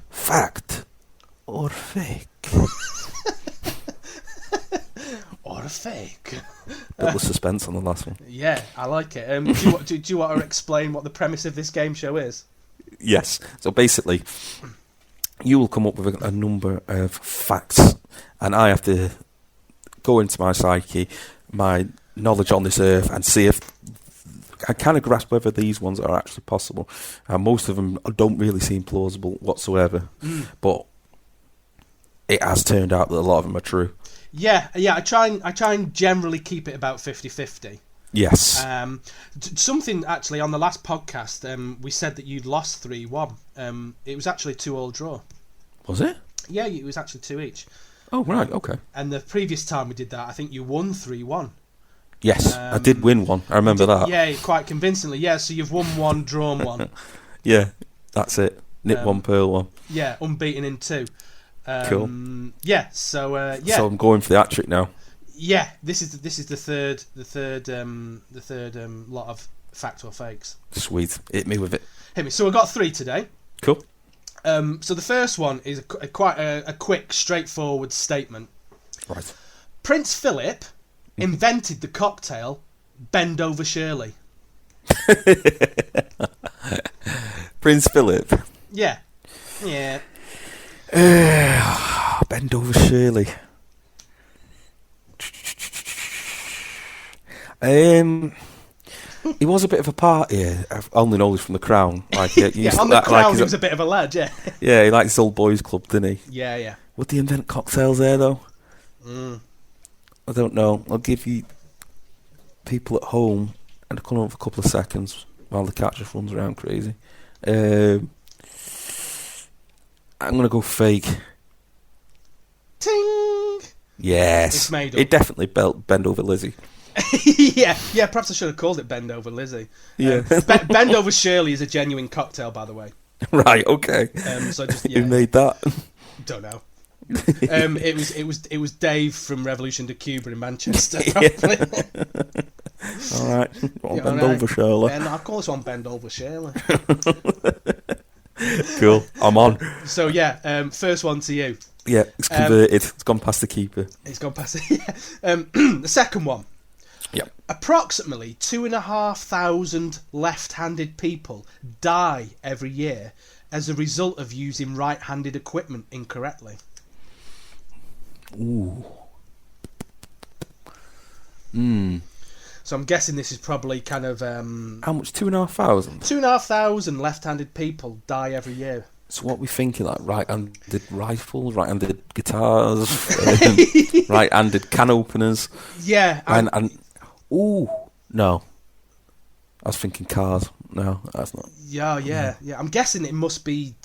Fact or fake. Or a fake. Bit of suspense on the last one. Yeah, I like it. Do you want to explain what the premise of this game show is? Yes. So basically, you will come up with a number of facts, and I have to go into my psyche, my knowledge on this earth, and see if I kind of grasp whether these ones are actually possible. Most of them don't really seem plausible whatsoever, but it has turned out that a lot of them are true. Yeah. I try and generally keep it about 50-50. Yes. Something actually on the last podcast, we said that you'd lost 3-1. It was actually a 2-2 draw. Was it? Yeah, it was actually 2 each. Oh, right, okay. And the previous time we did that, I think you won 3-1. Yes, I did win one. I remember that. Yeah, quite convincingly. Yeah, so you've won 1, drawn 1. Yeah, that's it. Nip 1, pearl 1. Yeah, unbeaten in 2. Cool. Yeah, so yeah. So I'm going for the hat trick now. Yeah, this is the third lot of fact or fakes. Sweet, hit me with it. Hit me. So we've got 3 today. Cool. So the first one is quite a quick, straightforward statement. Right. Prince Phillip invented the cocktail Bend Over Shirley. Prince Phillip. Yeah. Bend Over Shirley. He was a bit of a partier. I only know this from The Crown. Like, Yeah, on The Crown, he was a bit of a lad, yeah. Yeah, he liked his old boys club, didn't he? Yeah, yeah. Would they invent cocktails there, though? Mm. I don't know. I'll give you people at home, and come on for a couple of seconds while the cat just runs around crazy. I'm going to go fake. Ting! Yes. It's made up. It definitely bend over Lizzie. yeah, perhaps I should have called it Bend Over Lizzie. Yeah. Bend Over Shirley is a genuine cocktail, by the way. Right, okay. So just, Who made that? Don't know. It was Dave from Revolution to Cuba in Manchester. Probably. All right. Yeah, Bend over, Shirley. And I'll call this one Bend Over Shirley. Cool. I'm on. So yeah, first one to you. Yeah, it's converted. It's gone past the keeper. It's gone past it. Yeah. The second one. Yep. Approximately 2,500 left-handed people die every year as a result of using right-handed equipment incorrectly. Ooh. So I'm guessing this is probably kind of... How much? 2,500? 2,500 left-handed people die every year. So what we thinking, like right-handed rifles, right-handed guitars, right-handed can openers? Yeah. Ooh, no. I was thinking cars. No, that's not. Yeah. I'm guessing it must be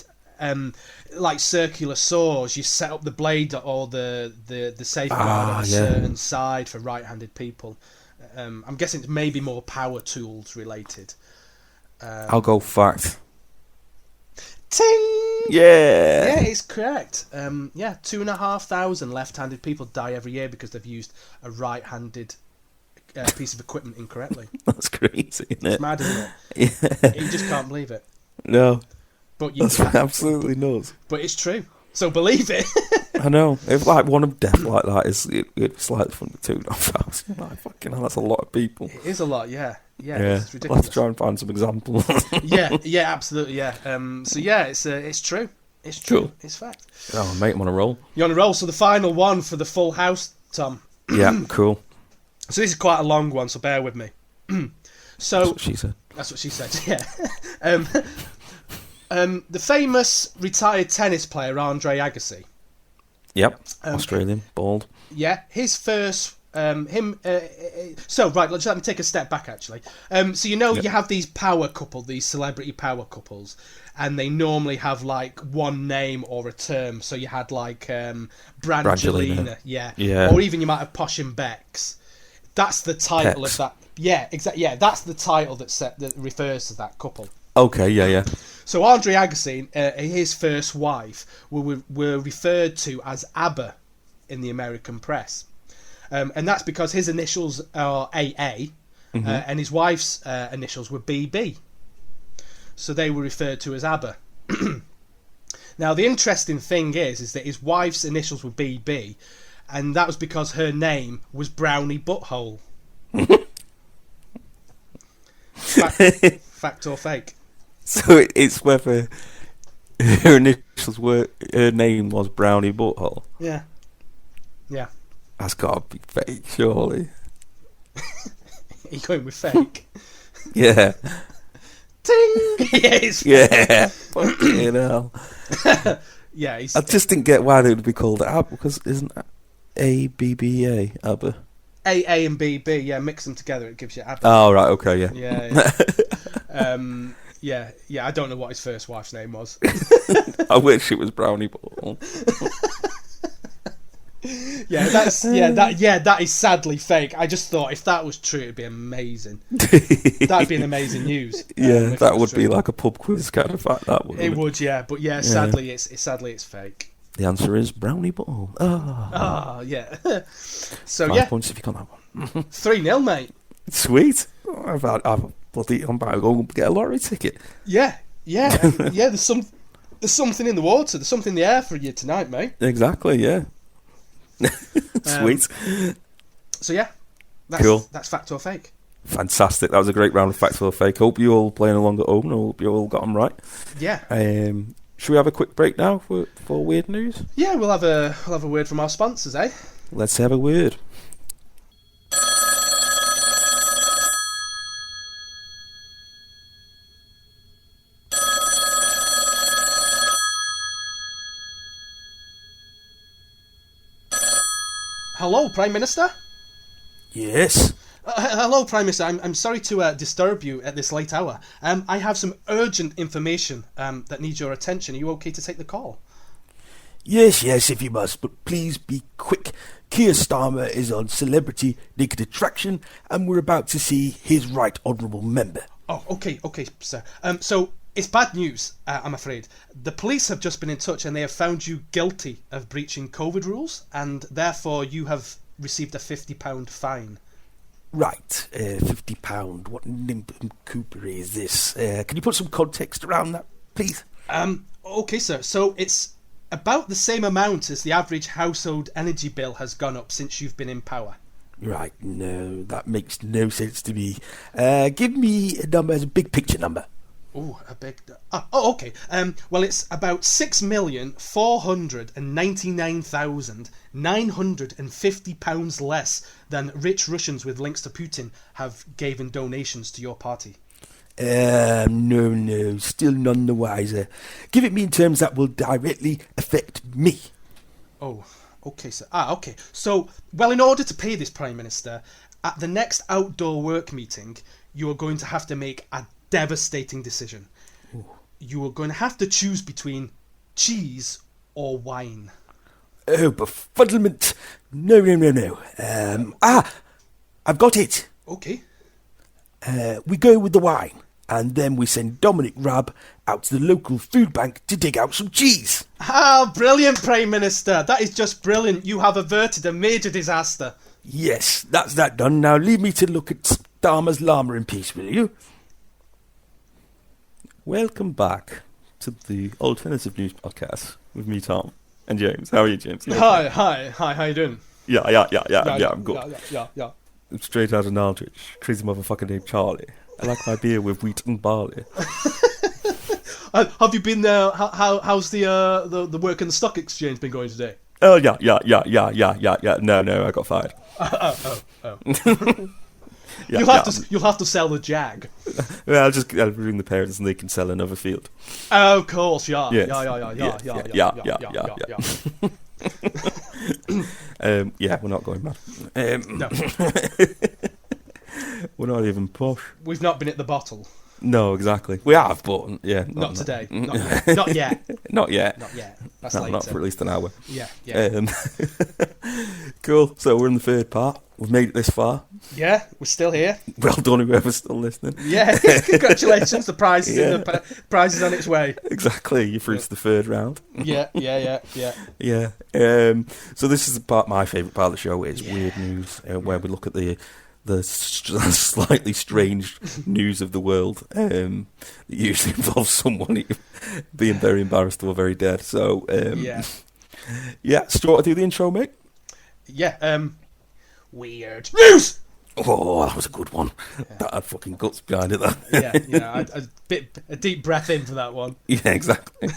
like circular saws. You set up the blade or the safeguard on a certain side for right-handed people. I'm guessing it's maybe more power tools related. I'll go fact. Ting! Yeah! Yeah, it's correct. 2,500 left-handed people die every year because they've used a right-handed piece of equipment incorrectly. That's crazy, isn't it? It's mad, isn't it? Yeah. You just can't believe it. No. But That's absolutely nuts. But it's true. So believe it. I know. If like one of death like that it's like from the 2,500. Like, fucking hell, that's a lot of people. It is a lot, yeah. Yeah, it's I'll ridiculous. have to try and find some examples. yeah, absolutely, yeah. So yeah, it's true. It's true. Cool. It's fact. Oh, mate, I'm on a roll. You're on a roll. So the final one for the full house, Tom. Yeah, cool. So this is quite a long one, so bear with me. So That's what she said. That's what she said. Yeah. The famous retired tennis player Andre Agassi. Yep. Australian, bald. Yeah, his first. So right, let me take a step back. Actually, so you have these power couple, these celebrity power couples, and they normally have like one name or a term. So you had like Brangelina, yeah, or even you might have Posh and Becks. That's the title Pecs. of that. Yeah, exactly. Yeah, that's the title that refers to that couple. Okay, yeah. So Andre Agassi, his first wife, were referred to as ABBA in the American press. And that's because his initials are AA, and his wife's initials were BB. So they were referred to as ABBA. Now, the interesting thing is that his wife's initials were BB, and that was because her name was Brownie Butthole. Fact or fake? So it's whether her initials were, her name was Brownie Butthole. Yeah. That's got to be fake, surely. You going with fake? Yeah. Ting! Yes. Yeah. Fucking hell. Yeah. I just didn't get why they would be called ABBA, because isn't ABBA ABBA? AA and BB, yeah, mix them together, it gives you ABBA. Oh, right, okay, yeah. Yeah, I don't know what his first wife's name was. I wish it was Brownie Butthole. That is sadly fake. I just thought if that was true, it'd be amazing. That'd be an amazing news. Yeah, that would be like a pub quiz kind of fact. That would. It would, yeah, but yeah, sadly, it's fake. The answer is Brownie Butthole. Oh, yeah. So 5 points if you got that one. 3-0, mate. Sweet. I'm about to go get a lottery ticket. Yeah. There's something in the water. There's something in the air for you tonight, mate. Exactly. Yeah. Sweet. So yeah, that's cool. That's fact or fake. Fantastic. That was a great round of fact or fake. Hope you all playing along at home. I hope you all got them right. Yeah. Should we have a quick break now for weird news? Yeah, we'll have a word from our sponsors, eh? Let's have a word. Hello, Prime Minister? Yes? Hello, Prime Minister. I'm sorry to disturb you at this late hour. I have some urgent information that needs your attention. Are you okay to take the call? Yes, if you must, but please be quick. Keir Starmer is on Celebrity Naked Attraction, and we're about to see his Right Honourable Member. Oh, okay, sir. So, it's bad news, I'm afraid. The police have just been in touch and they have found you guilty of breaching COVID rules, and therefore you have received a £50 fine. Right, £50. What nincompoop is this? Can you put some context around that, please? Okay, sir. So it's about the same amount as the average household energy bill has gone up since you've been in power. Right, no, that makes no sense to me. Give me a number as a big picture number. Oh, a big... okay. Well, it's about £6,499,950 less than rich Russians with links to Putin have given donations to your party. No, still none the wiser. Give it me in terms that will directly affect me. Oh, okay, sir. Okay. So, well, in order to pay this Prime Minister, at the next outdoor work meeting, you are going to have to make a devastating decision. Ooh. You are going to have to choose between cheese or wine. Oh, befuddlement. No. I've got it. Okay. We go with the wine, and then we send Dominic Raab out to the local food bank to dig out some cheese. Brilliant, Prime Minister. That is just brilliant. You have averted a major disaster. Yes, that's that done. Now leave me to look at Starmer's llama in peace, will you? Welcome back to the Alternative News Podcast with me, Tom, and James. How are you, James? You okay? Hi. How you doing? Yeah, I'm good. Yeah. I'm straight out of Naldrich. Crazy motherfucker named Charlie. I like my beer with wheat and barley. Have you been there? How's the work in the stock exchange been going today? Oh, yeah. No, I got fired. Oh. Yeah, You'll have to sell the Jag. Well, I'll just bring the parents and they can sell another field. Oh, of course, yeah. Yes. Yeah, we're not going mad. No. We're not even posh. We've not been at the bottle. No, exactly. We have, but yeah, not today. Not yet. Not yet. That's later. Not for at least an hour. Yeah. Cool. So we're in the third part. We've made it this far. Yeah, we're still here. Well done, whoever's still listening. Yeah, congratulations. The prize is on its way. Exactly. You're through to the third round. Yeah. So this is my favourite part of the show. It's Weird News, where we look at the slightly strange news of the world. It usually involves someone being very embarrassed or very dead. So, yeah. So do you want to do the intro, mate? Yeah. Weird news. Oh, that was a good one. Yeah. That had fucking guts behind it. That. Yeah. A deep breath in for that one. Yeah, exactly.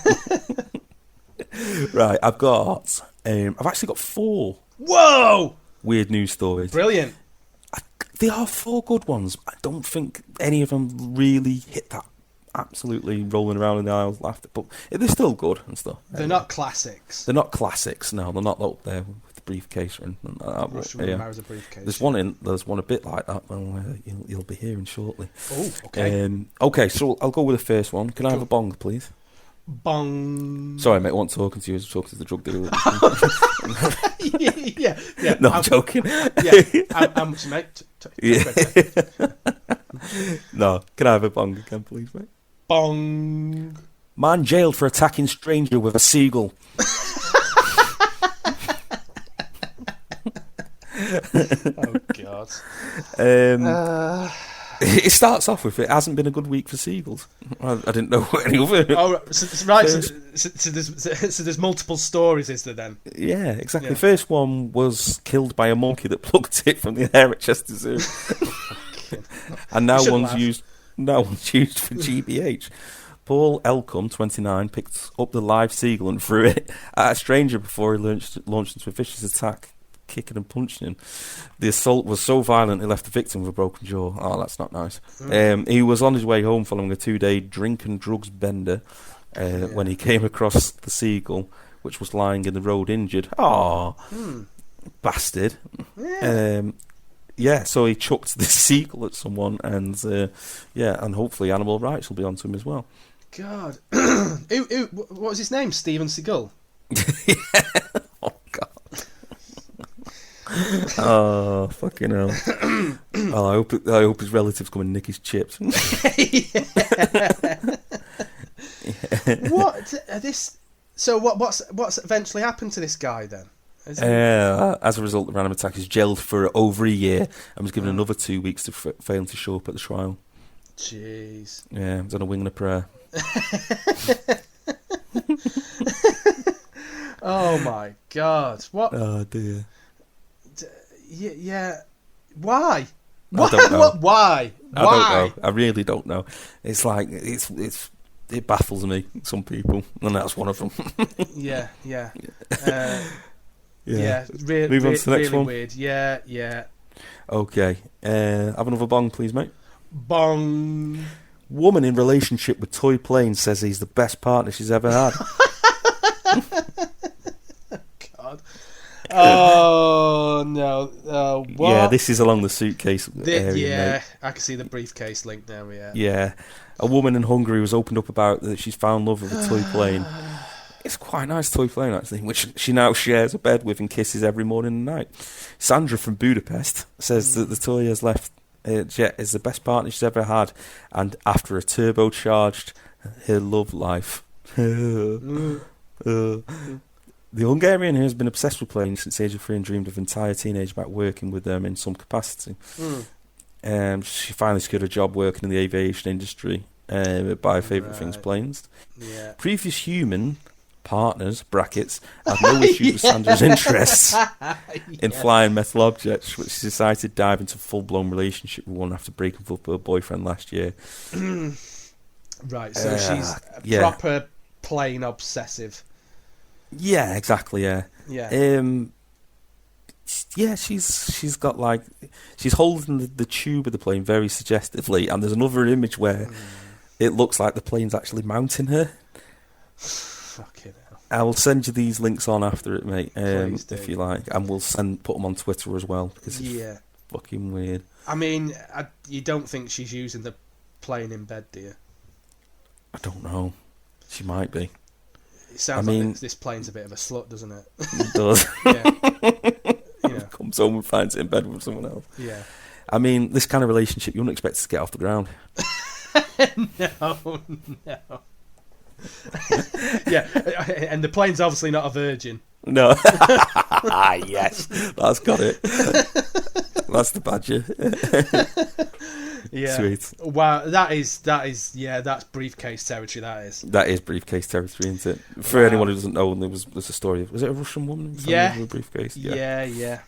Right, I've actually got 4. Whoa! Weird news stories. Brilliant. They are 4 good ones. I don't think any of them really hit that absolutely rolling around in the aisles laughter, but they're still good and stuff. They're not classics. They're not classics. No, they're not up there with the briefcase or anything like that. Russian marries a briefcase. There's one a bit like that. You'll be hearing shortly. Oh, okay. Okay, so I'll go with the first one. Can I have a bong, please? Bong. Sorry, mate. I wasn't talking to you. I was talking to the drug dealer. yeah. No, I'm joking. Yeah. How much, mate? No. Can I have a bong again, please, mate? Bong. Man jailed for attacking stranger with a seagull. Oh God. It starts off with, it hasn't been a good week for seagulls. I didn't know any other. Oh, right. So there's multiple stories, is there then? Yeah, exactly. Yeah. The first one was killed by a monkey that plucked it from the air at Chester Zoo. And now one's used for GBH. Paul Elcom, 29, picked up the live seagull and threw it at a stranger before he launched into a vicious attack, kicking and punching him. The assault was so violent it left the victim with a broken jaw. Oh, that's not nice. He was on his way home following a 2-day drink and drugs bender when he came across the seagull, which was lying in the road injured. Bastard. Yeah. So he chucked this seagull at someone, and and hopefully animal rights will be onto him as well. God. What was his name? Steven Seagal? Oh, God. Oh, fucking hell. Oh, I hope his relatives come and nick his chips. What? So what's eventually happened to this guy then? As a result, the random attack is jailed for over a year and was given another 2 weeks to failing to show up at the trial. Jeez. Yeah, he's on a wing and a prayer. Oh my God! What? Oh dear. Yeah. Why? I don't know. Why? I don't know. I really don't know. It's like it baffles me. Some people, and that's one of them. Yeah. Yeah. Move on to the next really one. Weird. Yeah. Okay. Have another bong, please, mate. Bong. Woman in relationship with toy plane says he's the best partner she's ever had. God. Oh no. What? Yeah, this is along the suitcase area. Yeah, mate. I can see the briefcase link now. Yeah. Yeah. A woman in Hungary was opened up about that she's found love with a toy plane. It's quite a nice toy plane, actually, which she now shares a bed with and kisses every morning and night. Sandra from Budapest says that the toy has left Jet is the best partner she's ever had, and after a turbocharged her love life. The Hungarian has been obsessed with planes since the age of 3 and dreamed of entire teenage about working with them in some capacity. She finally secured a job working in the aviation industry. By her favourite things, planes. Yeah. Previous human partners (brackets) had no issue with Sandra's interests in flying metal objects, which she decided to dive into a full-blown relationship with one after breaking up with her boyfriend last year. Right, so she's proper plane obsessive. Yeah, exactly. Yeah. She's got like she's holding the tube of the plane very suggestively, and there's another image where it looks like the plane's actually mounting her. Fucking hell. I will send you these links on after it, mate, if you like, and we'll put them on Twitter as well because it's fucking weird. I mean, you don't think she's using the plane in bed, do you? I don't know. She might be. It sounds like this plane's a bit of a slut, doesn't it? It does. Comes home and finds it in bed with someone else. Yeah. I mean, this kind of relationship you wouldn't expect to get off the ground. No. Yeah, and the plane's obviously not a virgin. No. Yes, that's got it. That's the badger. Yeah. Sweet. Wow, that's briefcase territory. That is Briefcase territory, isn't it? For anyone who doesn't know, there's a story of, was it a Russian woman? With a briefcase. Yeah.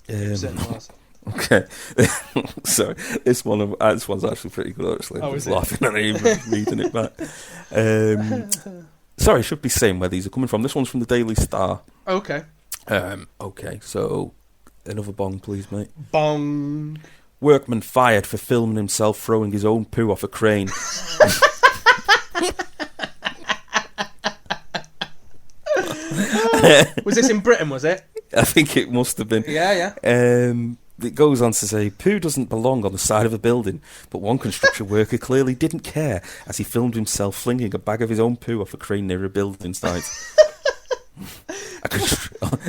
It certainly was. Okay, so this one's actually pretty good. Actually, I was laughing and even reading it back. Sorry, I should be saying where these are coming from. This one's from the Daily Star. Okay. Okay, so another bong, please, mate. Bong. Workman fired for filming himself throwing his own poo off a crane. Was this in Britain? Was it? I think it must have been. Yeah. It goes on to say, poo doesn't belong on the side of a building, but one construction worker clearly didn't care as he filmed himself flinging a bag of his own poo off a crane near a building site.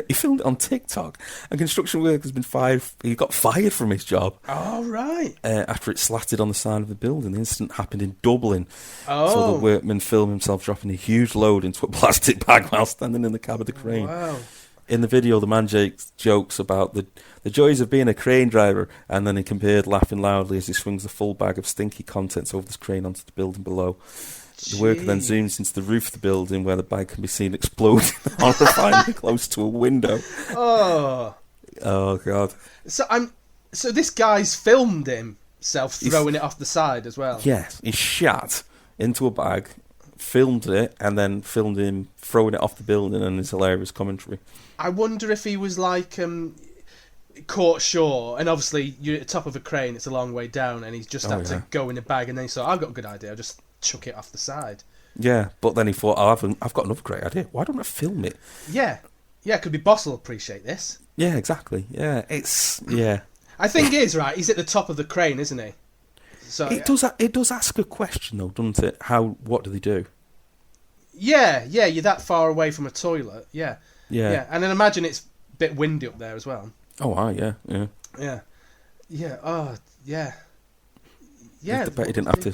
He filmed it on TikTok. A construction worker has been fired. He got fired from his job. Oh, right. After it slatted on the side of the building. The incident happened in Dublin. Oh. So the workman filmed himself dropping a huge load into a plastic bag while standing in the cab of the crane. Wow. In the video, the man jokes about the joys of being a crane driver, and then he compared laughing loudly as he swings the full bag of stinky contents over this crane onto the building below. The worker then zooms into the roof of the building where the bag can be seen exploding horrifyingly close to a window. Oh God! So this guy's filmed himself throwing it off the side as well. Yes, he shat into a bag, filmed it, and then filmed him throwing it off the building, and his hilarious commentary. I wonder if he was like caught short, and obviously you're at the top of a crane, it's a long way down, and he's just had to go in a bag, and then he thought, I've got a good idea, I'll just chuck it off the side. Yeah, but then he thought, I've got another great idea. Why don't I film it? Yeah, could be boss will appreciate this. Yeah, exactly. Yeah, yeah. I think he is right. He's at the top of the crane, isn't he? So It does ask a question though, doesn't it? What do they do? Yeah, you're that far away from a toilet. Yeah. And then imagine it's a bit windy up there as well. Oh, yeah. Oh, yeah. I bet he didn't have to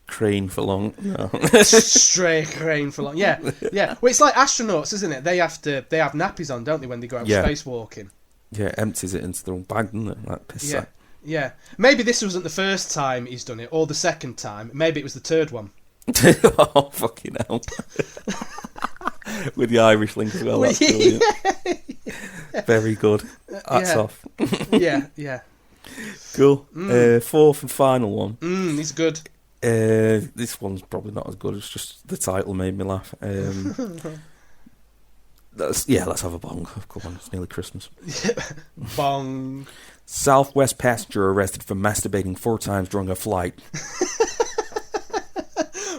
crane for long. No. Straight crane for long. Yeah. Well, it's like astronauts, isn't it? They have nappies on, don't they, when they go out spacewalking? Yeah, empties it into their own bag, doesn't it? Like piss sack. Yeah. Maybe this wasn't the first time he's done it, or the second time. Maybe it was the third one. Oh, fucking hell. With the Irish link as well. That's brilliant. Very good. Hats off. Yeah. Cool. Fourth and final one. He's good. This one's probably not as good. It's just the title made me laugh. Let's have a bong. Come on, it's nearly Christmas. Bong. Southwest passenger arrested for masturbating 4 times during a flight.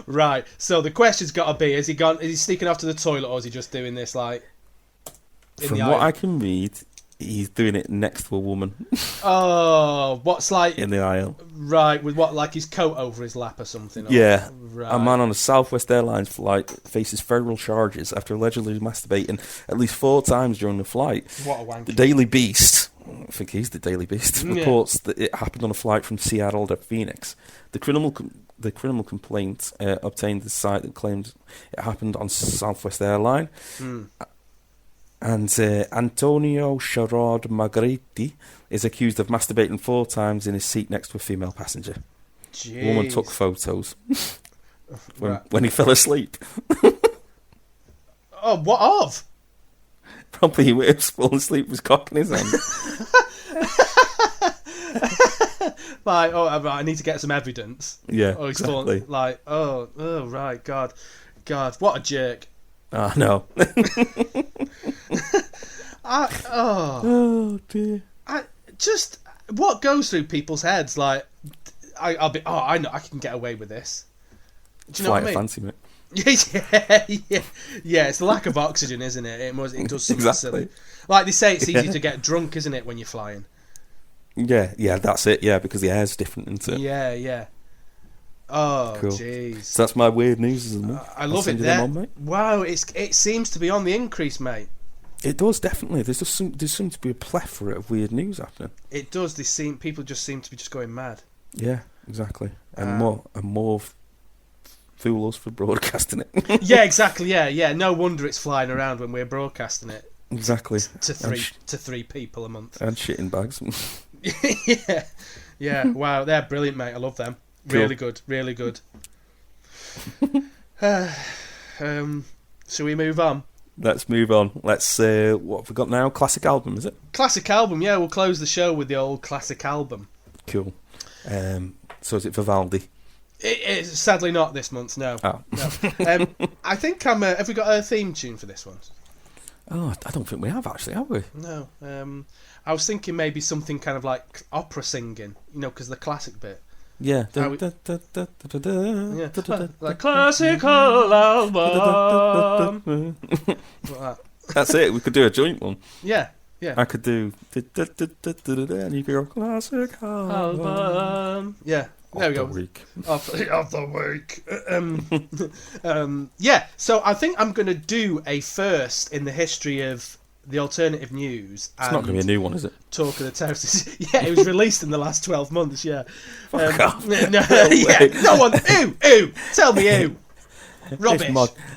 Right. So the question's got to be: is he sneaking off to the toilet, or is he just doing this like? From what I can read, he's doing it next to a woman. Oh, what's like in the aisle? Right, with what, like his coat over his lap or something? Yeah. Right. A man on a Southwest Airlines flight faces federal charges after allegedly masturbating at least 4 times during the flight. What a wanker. The Daily Beast, I think he's the Daily Beast, reports that it happened on a flight from Seattle to Phoenix. The criminal complaint obtained the site that claimed it happened on Southwest Airline. And Antonio Sherrod Margheriti is accused of masturbating 4 times in his seat next to a female passenger. Jeez. The woman took photos when he fell asleep. Oh, what of? Probably he was falling asleep with his cock in his hand. Like, I need to get some evidence. Yeah, oh, he's exactly. Falling, like, oh, right, God, what a jerk. Ah, no. Oh dear. What goes through people's heads? Like, I know I can get away with this. Do you know what I mean? Fancy, mate. Yeah. It's the lack of oxygen, isn't it? It does something silly. Like they say, it's easy to get drunk, isn't it, when you're flying? Yeah, that's it. Yeah, because the air's different, isn't it? Yeah. Oh, cool. Jeez. So that's my weird news, isn't it? I love it. Wow, it seems to be on the increase, mate. It does, definitely. There seems to be a plethora of weird news happening. It does. People just seem to be just going mad. Yeah, exactly. And more fool us for broadcasting it. Yeah, exactly. Yeah. No wonder it's flying around when we're broadcasting it. Exactly. To 3 people a month. And shit in bags. Yeah. Wow, they're brilliant, mate. I love them. Cool. Really good. Shall we move on? Let's move on. What have we got now? Classic album, is it? Classic album, yeah. We'll close the show with the old classic album. Cool. So is it Vivaldi? It's sadly not this month, no. Oh. No. I think have we got a theme tune for this one? Oh, I don't think we have, actually, have we? No. I was thinking maybe something kind of like opera singing, because the classic bit. Yeah. The classical album. That's it. We could do a joint one. Yeah. I could do and you go classic album. Yeah. There we go. Of the week. Yeah. So I think I'm going to do a first in the history of the alternative news. It's not going to be a new one, is it? Talk of the Terraces. Yeah, it was released in the last 12 months, yeah. Fuck off. No one. Ooh. Tell me who. Rubbish.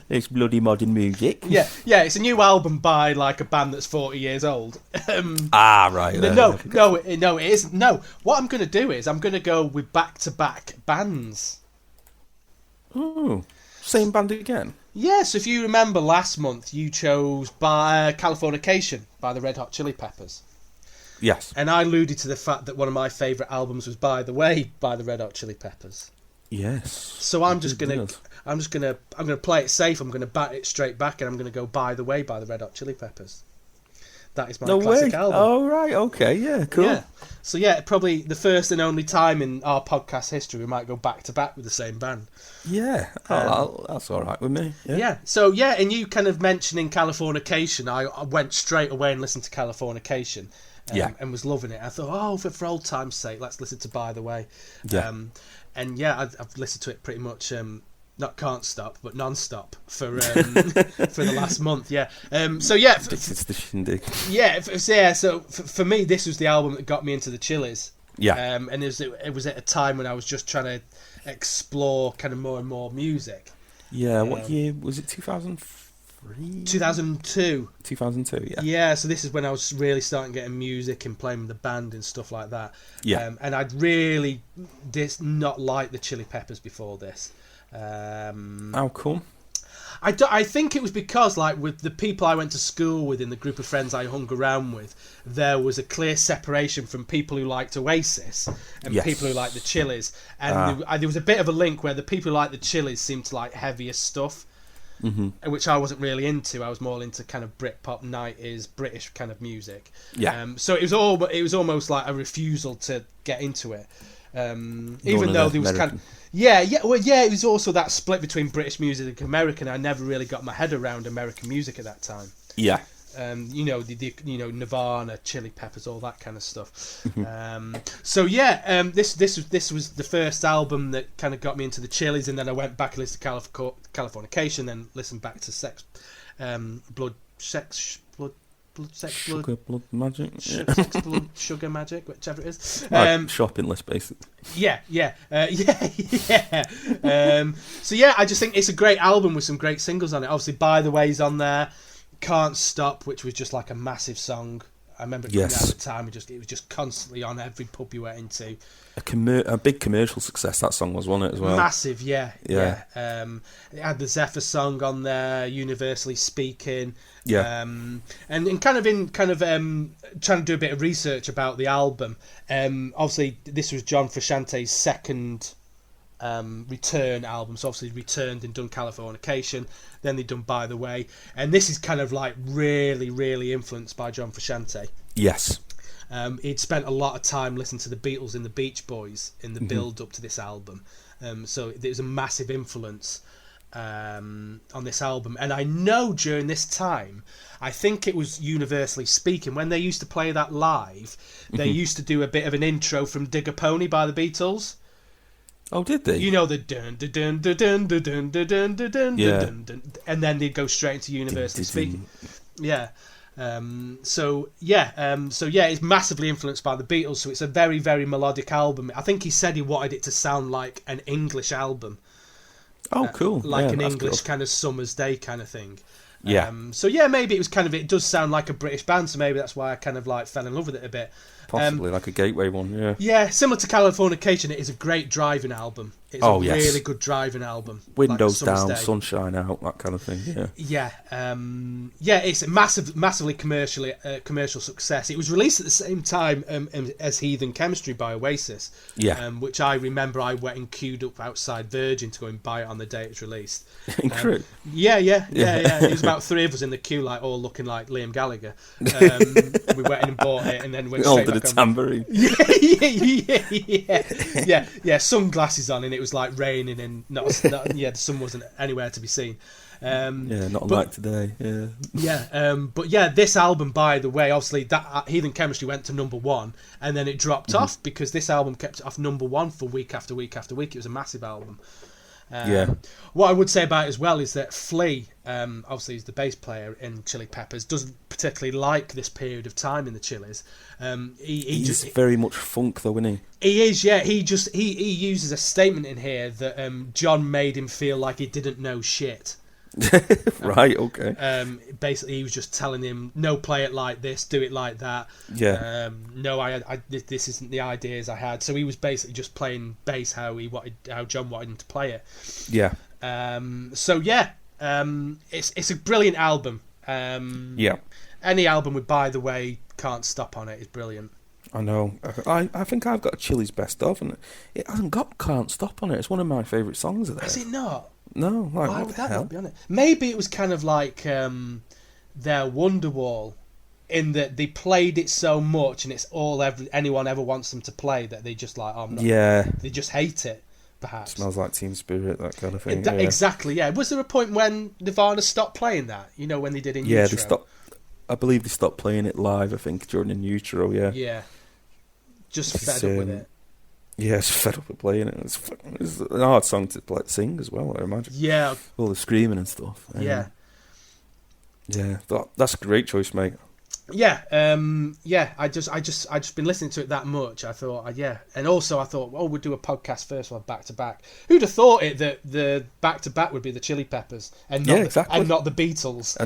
It's bloody modern music. Yeah, it's a new album by like a band that's 40 years old. Right. No, it isn't. No, what I'm going to do is I'm going to go with back-to-back bands. Oh, same band again? Yes, if you remember last month, you chose by Californication by the Red Hot Chili Peppers. Yes. And I alluded to the fact that one of my favourite albums was By the Way by the Red Hot Chili Peppers. Yes. So I'm gonna play it safe. I'm gonna bat it straight back, and I'm gonna go By the Way by the Red Hot Chili Peppers. That is my No classic way. album. Oh, right. Okay. Yeah. Cool. Yeah. So yeah, probably the first and only time in our podcast history we might go back to back with the same band. Yeah. That's all right with me. Yeah. Yeah. So yeah, and you kind of mentioning Californication, I went straight away and listened to Californication. And was loving it. I thought, oh, for old time's sake, let's listen to By the Way. Yeah. And yeah, I've listened to it pretty much. Not can't stop, but non-stop for for the last month. Yeah. So yeah, It's the shindig. yeah. So for me, this was the album that got me into the Chili's. Yeah. And it was at a time when I was just trying to explore kind of more and more music. Yeah. What year was it? 2003. 2002. 2002. Yeah. Yeah. So this is when I was really starting getting music and playing with the band and stuff like that. Yeah. And I'd really not liked the Chili Peppers before this. How come? I think it was because, like, with the people I went to school with, in the group of friends I hung around with, there was a clear separation from people who liked Oasis and Yes. people who liked the Chili's. And there was a bit of a link where the people who liked the Chili's seemed to like heavier stuff, which I wasn't really into. I was more into kind of Britpop, 90s, British kind of music. Yeah. So it was almost like a refusal to get into it. Even though there was kind of... it was also that split between British music and American. I never really got my head around American music at that time. Yeah. The Nirvana, Chili Peppers, all that kind of stuff. This was the first album that kind of got me into the Chili's, and then I went back and listened to Californication, then listened back to Sex, Blood, Magic. Sex, Blood, Sugar Magic, whichever it is. Shopping list, basically. So yeah, I just think it's a great album with some great singles on it. Obviously, By the Way's on there. Can't Stop, which was just like a massive song. I remember it coming out at the time. It was just constantly on every pub you went into. A big commercial success that song was, wasn't it, as well? Massive, yeah. It had the Zephyr song on there, Universally Speaking. Yeah. And trying to do a bit of research about the album. Obviously, this was John Frusciante's second return album. So obviously, returned and done Californication. Then they'd done By the Way, and this is kind of like really, really influenced by John Frusciante. Yes. He'd spent a lot of time listening to the Beatles and the Beach Boys in the build up to this album, so there was a massive influence on this album. And I know during this time, I think it was Universally Speaking, when they used to play that live, they used to do a bit of an intro from Dig a Pony by the Beatles. Oh, did they? You know, the dun dun dun dun dun dun dun dun dun dun dun dun, and then they'd go straight into Universally Speaking. Yeah. So it's massively influenced by the Beatles. So it's a very, very melodic album. I think he said he wanted it to sound like an English album. Oh, cool. Like an English kind of summer's day kind of thing. Yeah. Maybe it does sound like a British band, so maybe that's why I kind of like fell in love with it a bit. Possibly like a gateway one, yeah. Yeah, similar to Californication, it is a great driving album. It's a really good driving album. Windows like down, sunshine out, that kind of thing, yeah. It's a massively commercial success. It was released at the same time as Heathen Chemistry by Oasis, which I remember I went and queued up outside Virgin to go and buy it on the day it was released. Incredible. Yeah. It was about three of us in the queue, like all looking like Liam Gallagher. We went in and bought it, and then went straight back on. Tambourine. Yeah. Sunglasses on, and it was like raining, and the sun wasn't anywhere to be seen. Not unlike today. But this album, By the Way, obviously that Heathen Chemistry went to number one, and then it dropped off because this album kept it off number one for week after week after week. It was a massive album. What I would say about it as well is that Flea, obviously he's the bass player in Chili Peppers, doesn't particularly like this period of time in the Chili's. He's very much funk though, isn't he? He is, yeah. He uses a statement in here that John made him feel like he didn't know shit. Right, okay. Basically, he was just telling him, no, play it like this, do it like that. Yeah. No, this isn't the ideas I had. So he was basically just playing bass how John wanted him to play it. Yeah. It's a brilliant album. Any album with By the Way, Can't Stop on it is brilliant. I know. I think I've got a Chili's best of, and it hasn't got Can't Stop on it. It's one of my favourite songs of theirs. Is it not? No, why would that not be on it? Maybe it was kind of like their Wonderwall in that they played it so much, and it's all anyone ever wants them to play that they just like, they just hate it. Perhaps Smells Like Teen Spirit, that kind of thing. Exactly. Yeah. Was there a point when Nirvana stopped playing that? You know, when they did In Utero? Yeah, they stopped. I believe they stopped playing it live. I think during In Utero. Yeah. Yeah. Just fed up with it. Yeah, just fed up with playing it. It's an hard song to sing as well, I imagine. Yeah. All the screaming and stuff. Yeah. Yeah, that's a great choice, mate. Yeah, I just been listening to it that much. I thought, and also I thought, we'll do a podcast first one back to back. Who'd have thought it that the back to back would be the Chili Peppers and not and not the Beatles,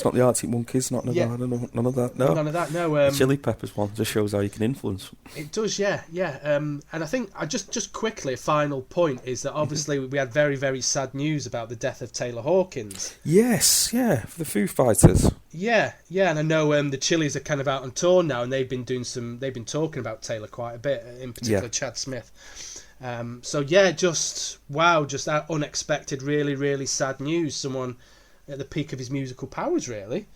not the Arctic Monkeys, not Nirvana, none of that. No, none of that. No, the Chili Peppers one just shows how you can influence. It does, yeah. And I think just quickly a final point is that obviously we had very, very sad news about the death of Taylor Hawkins. Yes, yeah, for the Foo Fighters. Yeah, and I know the Chili's are kind of out on tour now, and they've been talking about Taylor quite a bit, in particular Chad Smith. So yeah, just that unexpected, really, really sad news. Someone at the peak of his musical powers, really.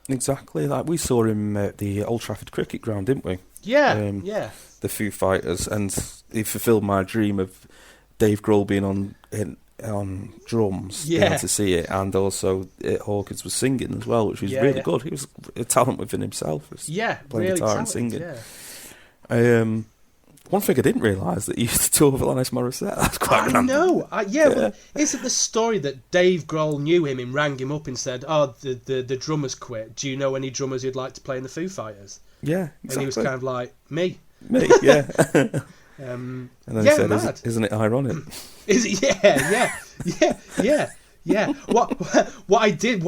Exactly, like we saw him at the Old Trafford cricket ground, didn't we? Yeah, The Foo Fighters, and he fulfilled my dream of Dave Grohl being on drums, being able to see it, and also Hawkins was singing as well, which was really good. He was a talent within himself. Playing really guitar talented, and singing. One thing I didn't realise that he used to tour with Alanis Morissette. That's quite random. I know. Well, isn't the story that Dave Grohl knew him and rang him up and said, the drummers quit. Do you know any drummers you'd like to play in the Foo Fighters? Yeah, exactly. And he was kind of like, me, yeah. And then he said, mad. Isn't it ironic? Is it? Yeah. What I did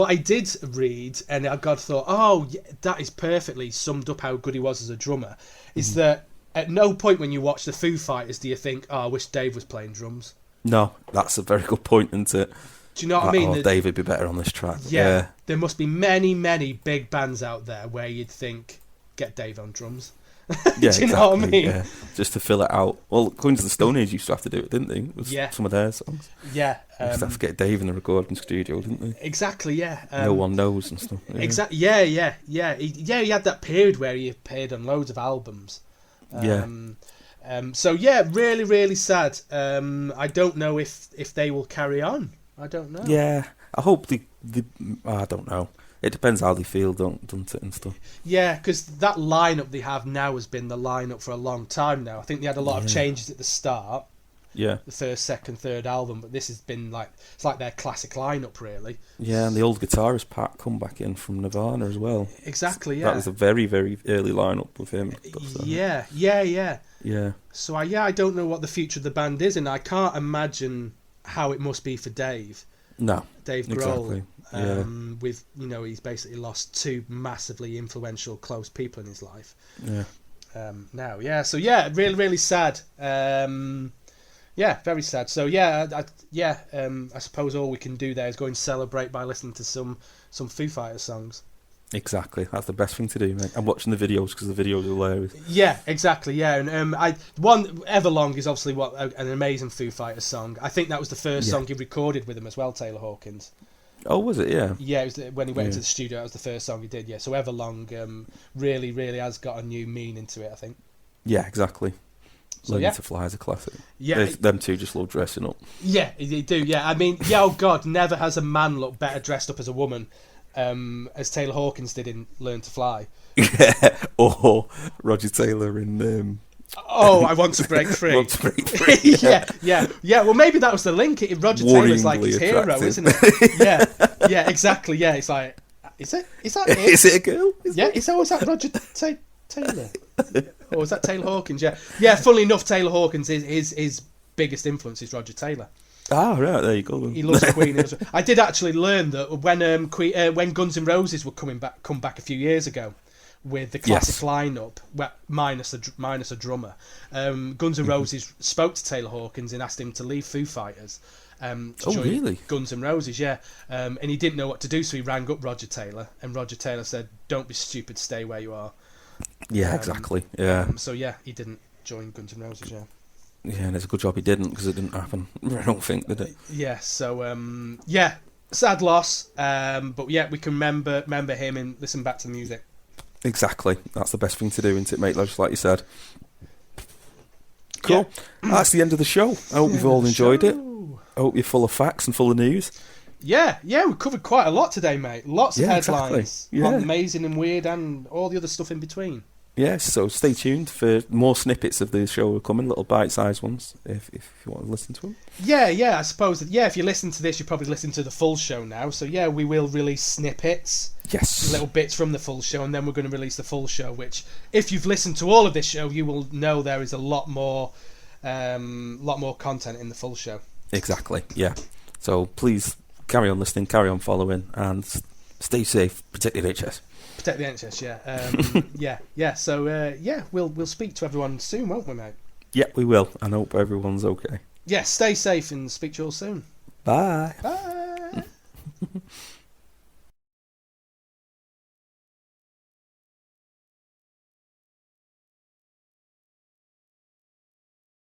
read, and I thought, that is perfectly summed up how good he was as a drummer. Is that at no point when you watch the Foo Fighters do you think, I wish Dave was playing drums. No, that's a very good point, isn't it? Do you know what I mean? Dave would be better on this track. Yeah, there must be many, many big bands out there where you'd think, get Dave on drums. Yeah, do you know what I mean? Yeah. Just to fill it out. Well, Queens of the Stone Age used to have to do it, didn't they? With some of their songs. Yeah. They used to have to get Dave in the recording studio, didn't they? Exactly, yeah. No one knows and stuff. Yeah. Exactly, yeah. He had that period where he appeared on loads of albums. So yeah, really, really sad. I don't know if they will carry on. I don't know. Yeah, I hope they I don't know. It depends how they feel, doesn't it, and stuff. Yeah, because that lineup they have now has been the lineup for a long time now. I think they had a lot of changes at the start. Yeah. The first, second, third album, but this has been it's like their classic lineup, really. Yeah, and the old guitarist Pat come back in from Nirvana as well. Exactly, yeah. That was a very, very early lineup with him. Yeah. So I don't know what the future of the band is, and I can't imagine how it must be for Dave. No, Dave Grohl. Exactly. With he's basically lost two massively influential close people in his life. So really, really sad. Very sad. So I suppose all we can do there is go and celebrate by listening to some Foo Fighters songs. Exactly, that's the best thing to do, mate. I'm watching the videos because the videos are hilarious. Yeah, exactly. Yeah, and Everlong is obviously an amazing Foo Fighters song. I think that was the first song he recorded with him as well, Taylor Hawkins. Oh, was it? Yeah. Yeah, it was when he went into the studio. That was the first song he did. Yeah, so Everlong really, really has got a new meaning to it, I think. Yeah, exactly. So, Learning to Fly is a classic. Yeah, them two just love dressing up. Yeah, they do. Yeah, I mean, oh God, never has a man looked better dressed up as a woman. As Taylor Hawkins did in Learn to Fly. Yeah, or Roger Taylor in... I Want to Break Free. Want to Break Free. Yeah. Well, maybe that was the link. Roger Taylor's like his hero, isn't it? Yeah, exactly. Yeah, it's like, is that it? Is it a girl? Is that Roger Taylor? Or was that Taylor Hawkins? Yeah. Funnily enough, Taylor Hawkins his biggest influence is Roger Taylor. Ah, right, there you go. He loves Queen. I did actually learn that when Guns N' Roses would come back a few years ago with the classic lineup, minus a drummer, Guns N' Roses spoke to Taylor Hawkins and asked him to leave Foo Fighters. To join really? Guns N' Roses, yeah. And he didn't know what to do, so he rang up Roger Taylor, and Roger Taylor said, "Don't be stupid, stay where you are." Yeah, exactly. Yeah. He didn't join Guns N' Roses, yeah. Yeah, and it's a good job he didn't, because it didn't happen. I don't think, did it? Yeah, so, sad loss. But yeah, we can remember him and listen back to the music. Exactly. That's the best thing to do, isn't it, mate? Just like you said. Cool. Yeah. That's the end of the show. I hope you've all enjoyed it. I hope you're full of facts and full of news. Yeah, we covered quite a lot today, mate. Lots of headlines. Exactly. Yeah. Amazing and weird and all the other stuff in between. Yeah, so stay tuned for more snippets of the show coming, little bite-sized ones, if you want to listen to them. Yeah, I suppose. If you listen to this, you probably listen to the full show now. So, yeah, we will release snippets. Yes. Little bits from the full show, and then we're going to release the full show, which, if you've listened to all of this show, you will know there is a lot more content in the full show. Exactly, yeah. So please carry on listening, carry on following, and stay safe, protect the NHS. Protect the NHS, yeah. So, we'll speak to everyone soon, won't we, mate? Yeah, we will, and hope everyone's okay. Yeah, stay safe and speak to you all soon. Bye. Bye.